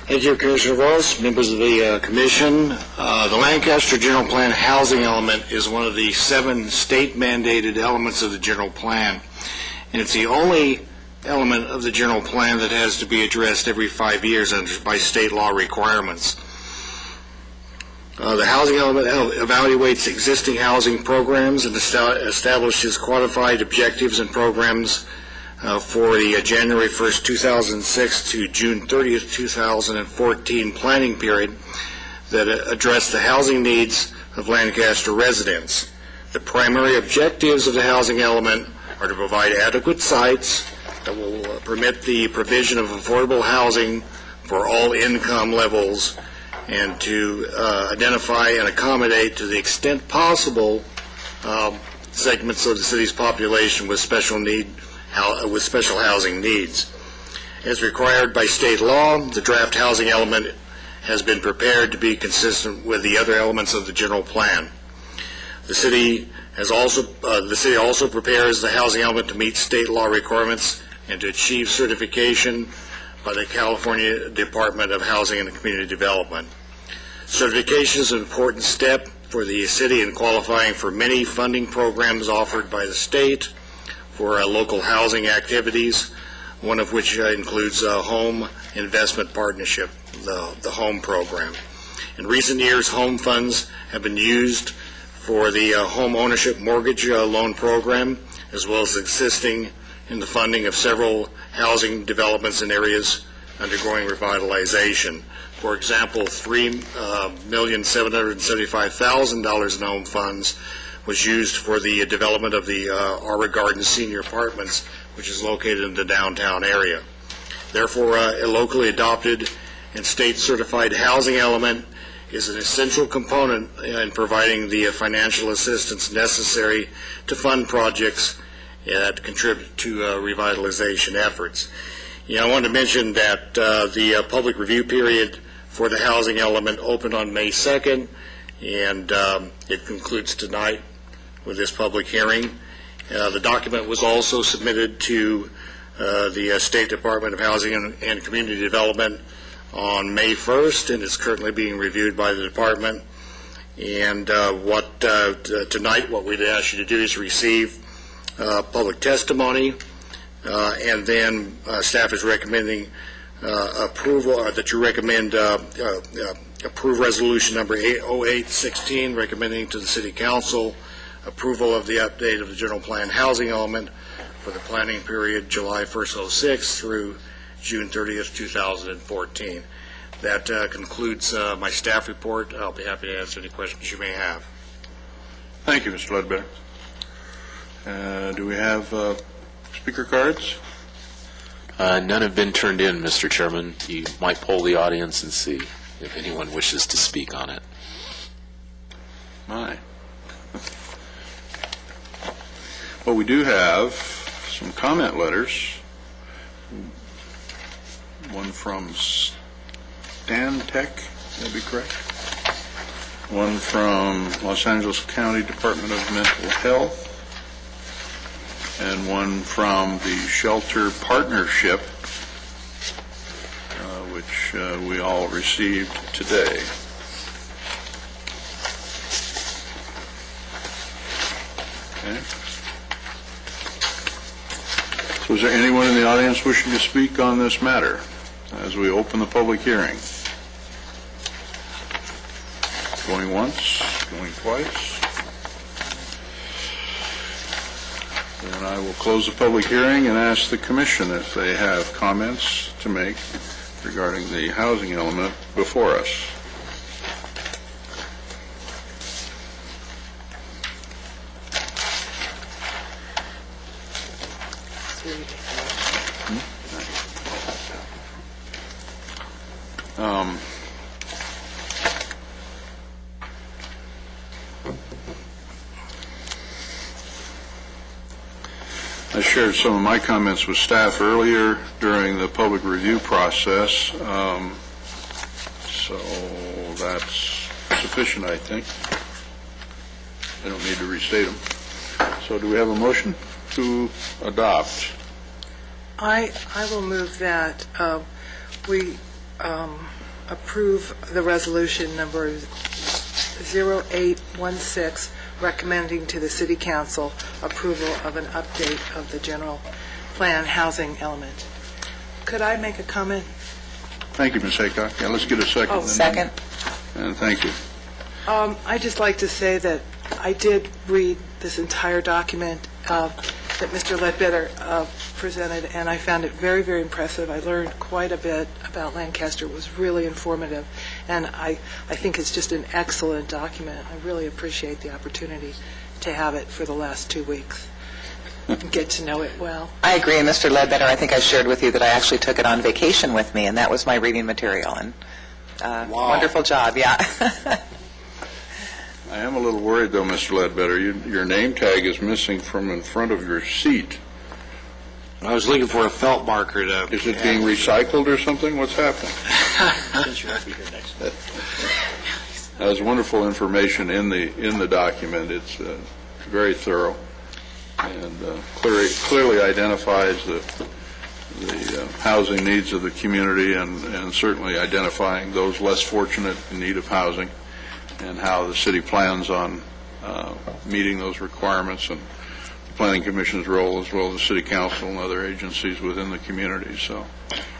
Thank you, Commissioner Voss, members of the Commission. The Lancaster General Plan housing element is one of the 7 state-mandated elements of the General Plan, and it's the only element of the General Plan that has to be addressed every 5 years by state law requirements. The housing element evaluates existing housing programs and establishes quantified objectives and programs for the January 1st, 2006 to June 30th, 2014 planning period that address the housing needs of Lancaster residents. The primary objectives of the housing element are to provide adequate sites that will permit the provision of affordable housing for all income levels and to identify and accommodate to the extent possible segments of the city's population with special housing needs. As required by state law, the draft housing element has been prepared to be consistent with the other elements of the general plan. The city also prepares the housing element to meet state law requirements and to achieve certification by the California Department of Housing and Community Development. Certification is an important step for the city in qualifying for many funding programs offered by the state for local housing activities, one of which includes Home Investment Partnership, the HOME program. In recent years, HOME funds have been used for the home ownership mortgage loan program, as well as assisting in the funding of several housing developments in areas undergoing revitalization. For example, $3,775,000 in home funds was used for the development of the Aura Gardens Senior Apartments, which is located in the downtown area. Therefore, a locally adopted and state-certified housing element is an essential component in providing the financial assistance necessary to fund projects that contribute to revitalization efforts. I wanted to mention that the public review period for the housing element opened on May 2nd, and it concludes tonight with this public hearing. The document was also submitted to the State Department of Housing and Community Development on May 1st, and is currently being reviewed by the department. And tonight, what we'd ask you to do is receive public testimony, and then staff is recommending approval, that you recommend approve resolution number 0816, recommending to the City Council approval of the update of the general plan housing element for the planning period July 1st, 06 through June 30th, 2014. That concludes my staff report. I'll be happy to answer any questions you may have. Thank you, Mr. Ledbetter. Do we have speaker cards? None have been turned in, Mr. Chairman. You might poll the audience and see if anyone wishes to speak on it. My. Well, we do have some comment letters. One from Stantec, that'd be correct. One from Los Angeles County Department of Mental Health. And one from the Shelter Partnership, which we all received today. Okay. So is there anyone in the audience wishing to speak on this matter as we open the public hearing? Going once, going twice. And I will close the public hearing and ask the Commission if they have comments to make regarding the housing element before us. I shared some of my comments with staff earlier during the public review process, so that's sufficient, I think. I don't need to restate them. So do we have a motion to adopt? I will move that we approve the resolution number 0816, recommending to the City Council approval of an update of the general plan housing element. Could I make a comment? Thank you, Ms. Haycock. Yeah, let's get a second. Oh, second. And thank you. I'd just like to say that I did read this entire document that Mr. Ledbetter presented, and I found it very, very impressive. I learned quite a bit about Lancaster. It was really informative, and I think it's just an excellent document. I really appreciate the opportunity to have it for the last 2 weeks and get to know it well. I agree, Mr. Ledbetter. I think I shared with you that I actually took it on vacation with me, and that was my reading material. And wonderful job, yeah. I am a little worried, though, Mr. Ledbetter. Your name tag is missing from in front of your seat. I was looking for a felt marker to... Is it being recycled or something? What's happening? That was wonderful information in the document. It's very thorough and clearly identifies the housing needs of the community and certainly identifying those less fortunate in need of housing, and how the city plans on meeting those requirements, and the Planning Commission's role, as well as the City Council and other agencies within the community. So,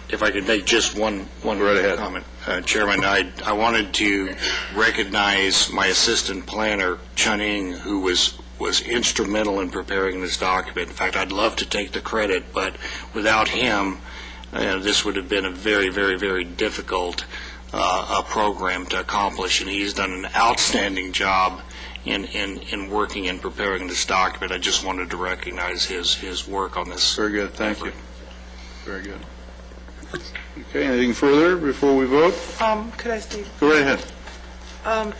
if I could make just one right ahead. comment. Chairman, I wanted to recognize my assistant planner, Chun-Ing, who was instrumental in preparing this document. In fact, I'd love to take the credit, but without him, this would have been a very, very, very difficult a program to accomplish, and he's done an outstanding job in working and preparing this document. I just wanted to recognize his work on this. Very good. Thank you. Very good. Okay, anything further before we vote? Could I speak? Go right ahead.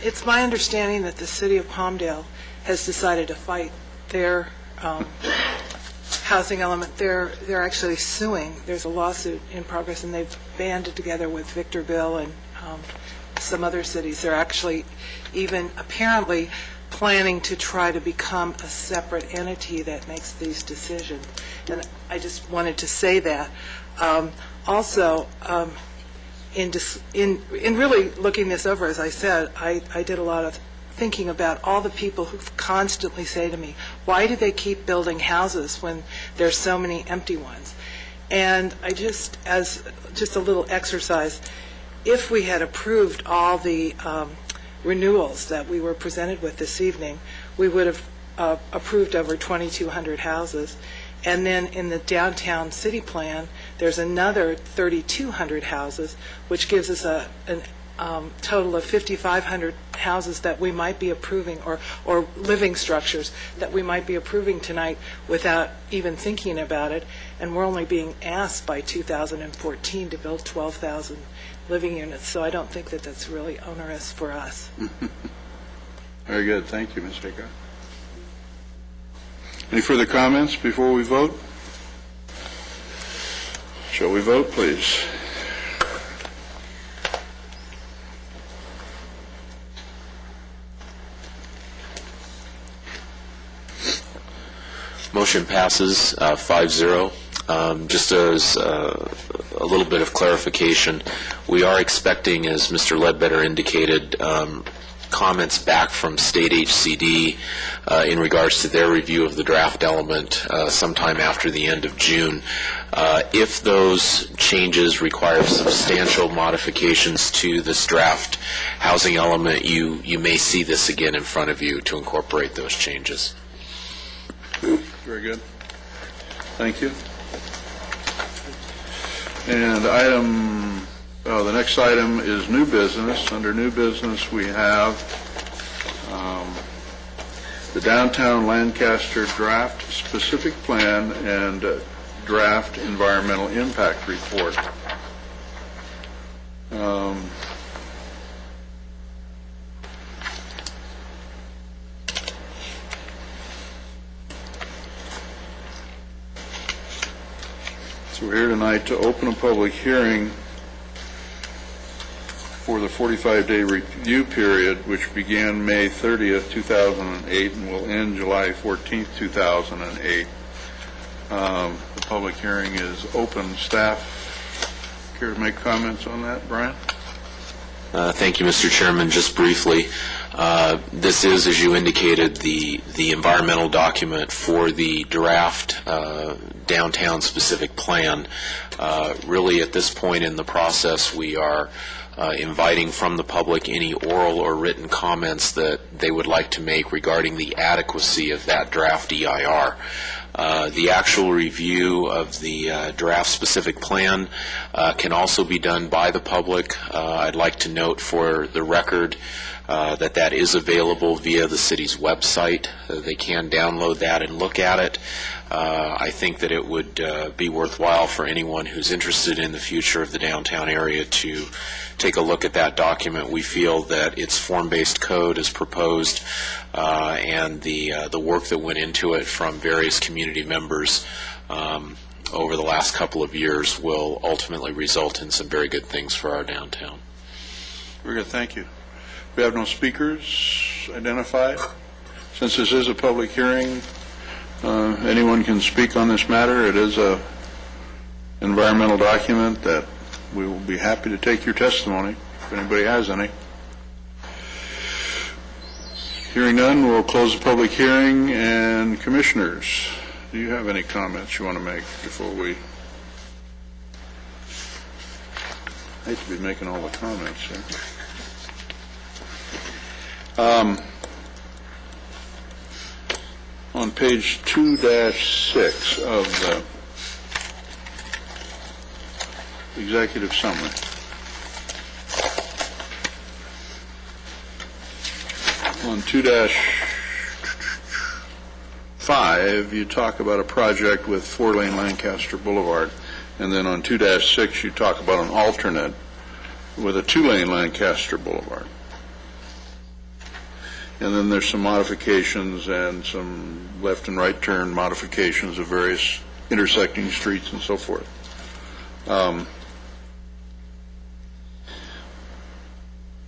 It's my understanding that the City of Palmdale has decided to fight their housing element. They're actually suing. There's a lawsuit in progress, and they've banded together with Victorville and some other cities. They're actually even apparently planning to try to become a separate entity that makes these decisions. And I just wanted to say that. Also, in really looking this over, as I said, I did a lot of thinking about all the people who constantly say to me, why do they keep building houses when there's so many empty ones? And I just, as just a little exercise, if we had approved all the renewals that we were presented with this evening, we would have approved over 2,200 houses. And then in the downtown city plan, there's another 3,200 houses, which gives us a total of 5,500 houses that we might be approving, or living structures that we might be approving tonight without even thinking about it. And we're only being asked by 2014 to build 12,000 living units. So I don't think that that's really onerous for us. Very good. Thank you, Ms. Haycock. Any further comments before we vote? Shall we vote, please? Motion passes 5-0. Just as a little bit of clarification, we are expecting, as Mr. Ledbetter indicated, comments back from State HCD in regards to their review of the draft element sometime after the end of June. If those changes require substantial modifications to this draft housing element, you may see this again in front of you to incorporate those changes. Very good. Thank you. And the next item is new business. Under new business, we have the Downtown Lancaster Draft Specific Plan and Draft Environmental Impact Report. So we're here tonight to open a public hearing for the 45-day review period, which began May 30th, 2008, and will end July 14th, 2008. The public hearing is open. Staff care to make comments on that? Brian? Thank you, Mr. Chairman. Just briefly, this is, as you indicated, the environmental document for the draft downtown-specific plan. Really, at this point in the process, we are inviting from the public any oral or written comments that they would like to make regarding the adequacy of that draft EIR. The actual review of the draft-specific plan can also be done by the public. I'd like to note for the record that is available via the city's website. They can download that and look at it. I think that it would be worthwhile for anyone who's interested in the future of the downtown area to take a look at that document. We feel that its form-based code as proposed and the work that went into it from various community members over the last couple of years will ultimately result in some very good things for our downtown. Very good, thank you. We have no speakers identified. Since this is a public hearing, anyone can speak on this matter. It is an environmental document that we will be happy to take your testimony if anybody has any. Hearing none, we'll close the public hearing. And commissioners, do you have any comments you want to make before we? I hate to be making all the comments here. On page 2-6 of the executive summary, on 2-5, you talk about a project with 4-lane Lancaster Boulevard, and then on 2-6, you talk about an alternate with a 2-lane Lancaster Boulevard. And then there's some modifications and some left and right turn modifications of various intersecting streets and so forth.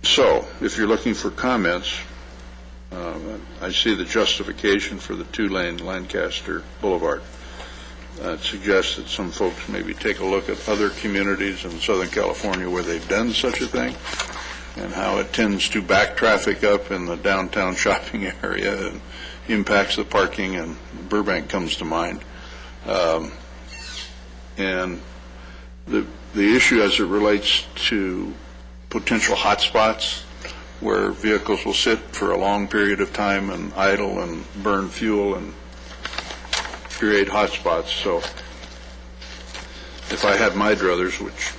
So, if you're looking for comments, I see the justification for the 2-lane Lancaster Boulevard. It suggests that some folks maybe take a look at other communities in Southern California where they've done such a thing, and how it tends to back traffic up in the downtown shopping area and impacts the parking, and Burbank comes to mind. And the issue as it relates to potential hot spots where vehicles will sit for a long period of time and idle and burn fuel and create hot spots. So if I had my druthers, which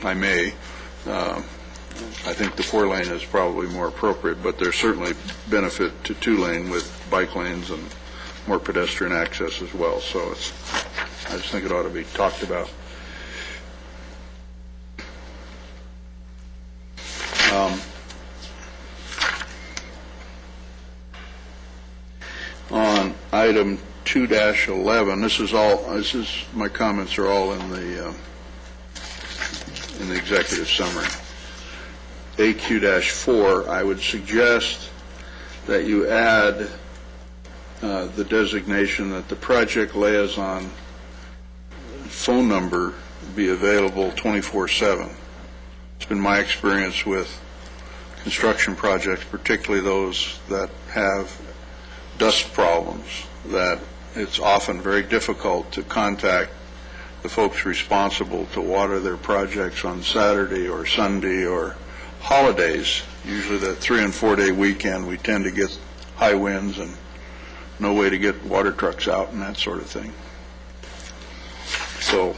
I may, I think the 4-lane is probably more appropriate, but there's certainly benefit to 2-lane with bike lanes and more pedestrian access as well. So I just think it ought to be talked about. On item 2-11, this is my comments are all in the executive summary. AQ-4, I would suggest that you add the designation that the project liaison phone number be available 24/7. It's been my experience with construction projects, particularly those that have dust problems, that it's often very difficult to contact the folks responsible to water their projects on Saturday or Sunday or holidays. Usually that 3- and 4-day weekend, we tend to get high winds and no way to get water trucks out and that sort of thing. So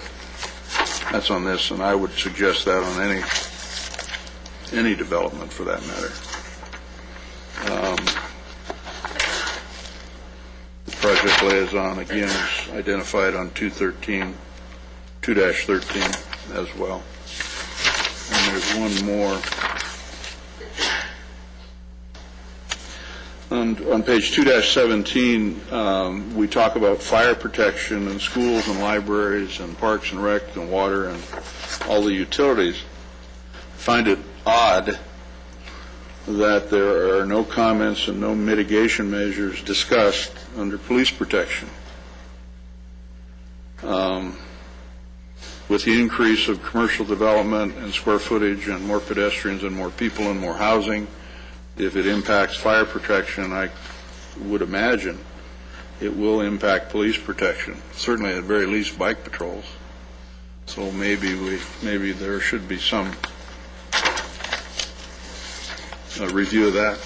that's on this, and I would suggest that on any development for that matter. The project liaison again is identified on 2-13 as well. And there's one more. On page 2-17, we talk about fire protection in schools and libraries and parks and rec and water and all the utilities. I find it odd that there are no comments and no mitigation measures discussed under police protection. With the increase of commercial development and square footage and more pedestrians and more people and more housing, if it impacts fire protection, I would imagine it will impact police protection, certainly at the very least bike patrols. So maybe there should be some review of that.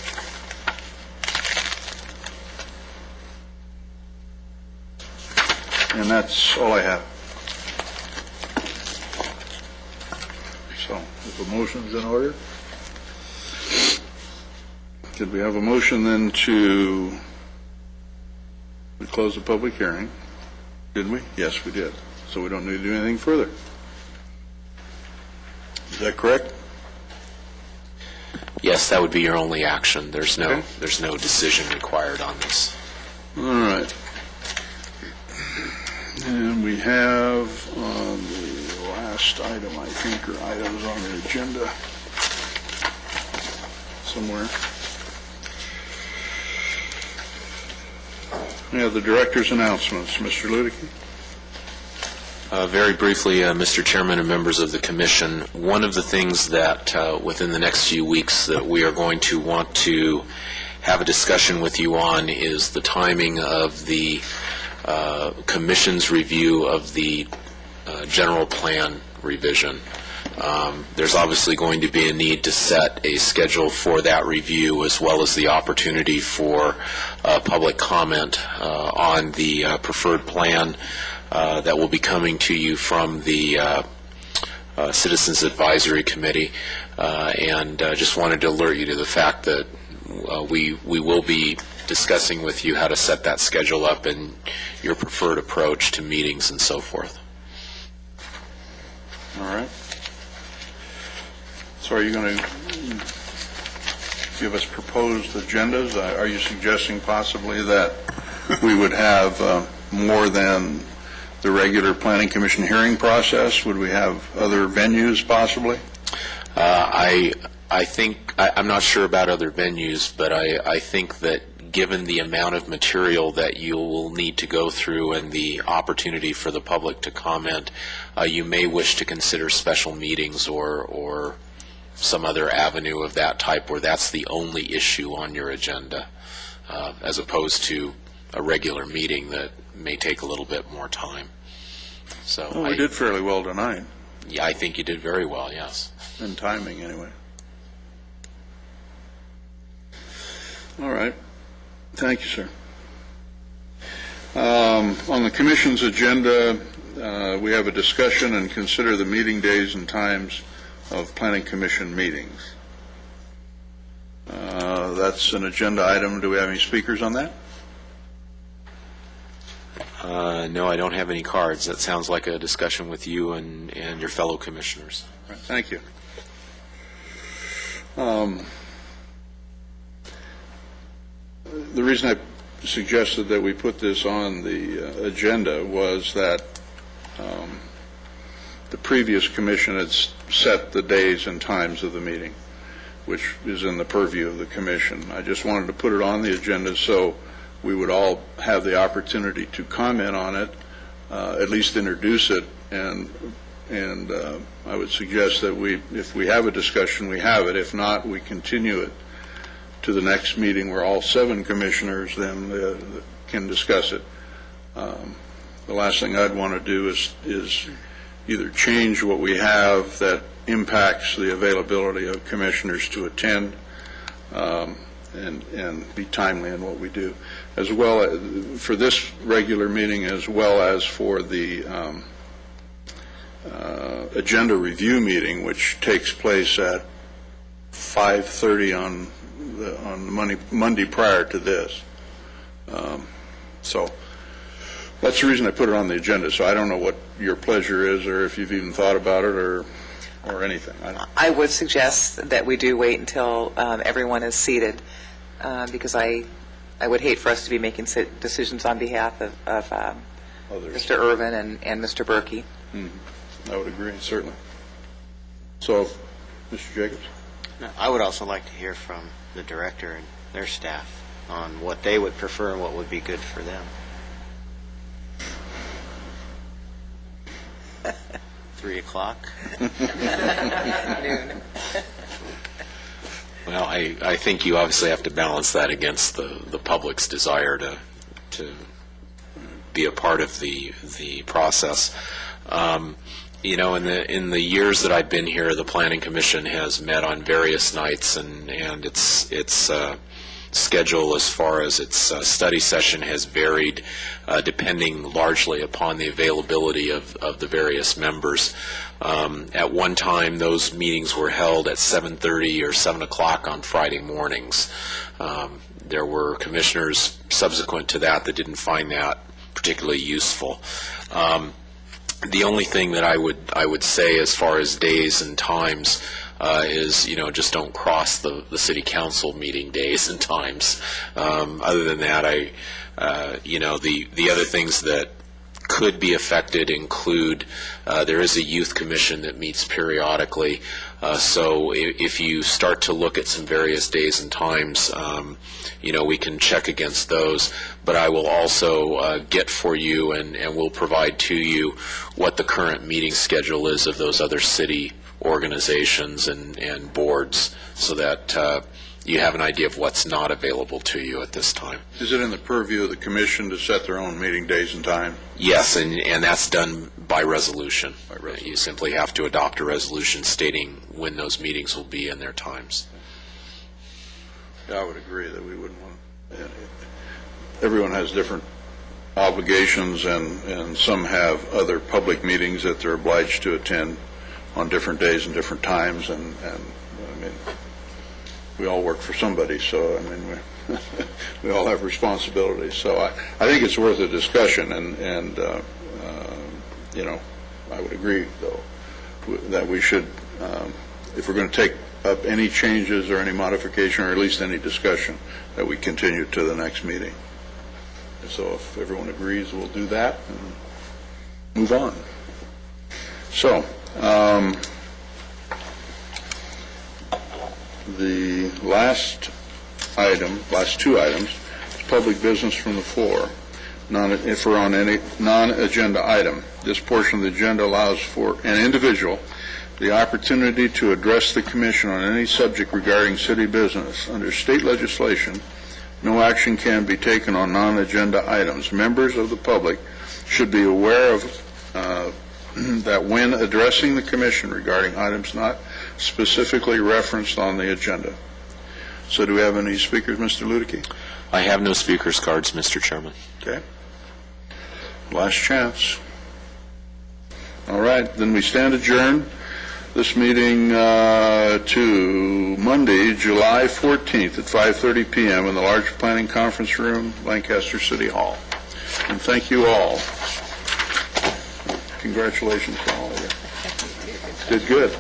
And that's all I have. So, if a motion's in order, did we have a motion then to close the public hearing? Did we? Yes, we did. So we don't need to do anything further. Is that correct? Yes, that would be your only action. There's no decision required on this. All right. And we have on the last item, I think, or items on the agenda somewhere. We have the director's announcements. Mr. Ludicky. Very briefly, Mr. Chairman and members of the Commission, one of the things that within the next few weeks that we are going to want to have a discussion with you on is the timing of the Commission's review of the general plan revision. There's obviously going to be a need to set a schedule for that review, as well as the opportunity for public comment on the preferred plan that will be coming to you from the Citizens Advisory Committee, and just wanted to alert you to the fact that we will be discussing with you how to set that schedule up and your preferred approach to meetings and so forth. All right. So are you going to give us proposed agendas? Are you suggesting possibly that we would have more than the regular Planning Commission hearing process? Would we have other venues possibly? I think, I'm not sure about other venues, but I think that given the amount of material that you will need to go through and the opportunity for the public to comment, you may wish to consider special meetings or some other avenue of that type where that's the only issue on your agenda, as opposed to a regular meeting that may take a little bit more time. So well, we did fairly well tonight. Yeah, I think you did very well, yes. In timing, anyway. All right. Thank you, sir. On the Commission's agenda, we have a discussion and consider the meeting days and times of Planning Commission meetings. That's an agenda item. Do we have any speakers on that? No, I don't have any cards. That sounds like a discussion with you and your fellow commissioners. Right, thank you. The reason I suggested that we put this on the agenda was that the previous commission had set the days and times of the meeting, which is in the purview of the commission. I just wanted to put it on the agenda so we would all have the opportunity to comment on it, at least introduce it, and I would suggest that if we have a discussion, we have it. If not, we continue it to the next meeting where all 7 commissioners then can discuss it. The last thing I'd want to do is either change what we have that impacts the availability of commissioners to attend and be timely in what we do, as well for this regular meeting as well as for the agenda review meeting, which takes place at 5:30 on Monday prior to this. So that's the reason I put it on the agenda. So I don't know what your pleasure is, or if you've even thought about it, or anything. I would suggest that we do wait until everyone is seated, because I I would hate for us to be making decisions on behalf of Mr. Irvin and Mr. Berkey. I would agree, certainly. So, Mr. Jacobs? No, I would also like to hear from the director and their staff on what they would prefer and what would be good for them. 3 o'clock? Noon. Well, I think you obviously have to balance that against the public's desire to be a part of the process. You know, in the years that I've been here, the Planning Commission has met on various nights, and its schedule as far as its study session has varied depending largely upon the availability of the various members. At one time, those meetings were held at 7:30 or 7 o'clock on Friday mornings. There were commissioners subsequent to that didn't find that particularly useful. The only thing that I would say as far as days and times is, you know, just don't cross the city council meeting days and times. Other than that, you know, the other things that could be affected include there is a youth commission that meets periodically. So if you start to look at some various days and times, you know, we can check against those. But I will also get for you and will provide to you what the current meeting schedule is of those other city organizations and boards, so that you have an idea of what's not available to you at this time. Is it in the purview of the commission to set their own meeting days and time? Yes, and that's done by resolution. You simply have to adopt a resolution stating when those meetings will be and their times. Yeah, I would agree that we wouldn't want, everyone has different obligations, and some have other public meetings that they're obliged to attend on different days and different times, and I mean, we all work for somebody, so I mean, we all have responsibilities. So I think it's worth a discussion, and you know, I would agree, though, that we should, if we're going to take up any changes or any modification, or at least any discussion, that we continue to the next meeting. So if everyone agrees, we'll do that and move on. So, the last two items, is public business from the floor. If we're on any non-agenda item, this portion of the agenda allows for an individual the opportunity to address the commission on any subject regarding city business. Under state legislation, no action can be taken on non-agenda items. Members of the public should be aware of that when addressing the commission regarding items not specifically referenced on the agenda. So do we have any speakers, Mr. Ludicky? I have no speakers cards, Mr. Chairman. Okay. Last chance. All right, then we stand adjourned. This meeting to Monday, July 14th at 5:30 p.m. in the large planning conference room, Lancaster City Hall. And thank you all. Congratulations to all of you. Did good.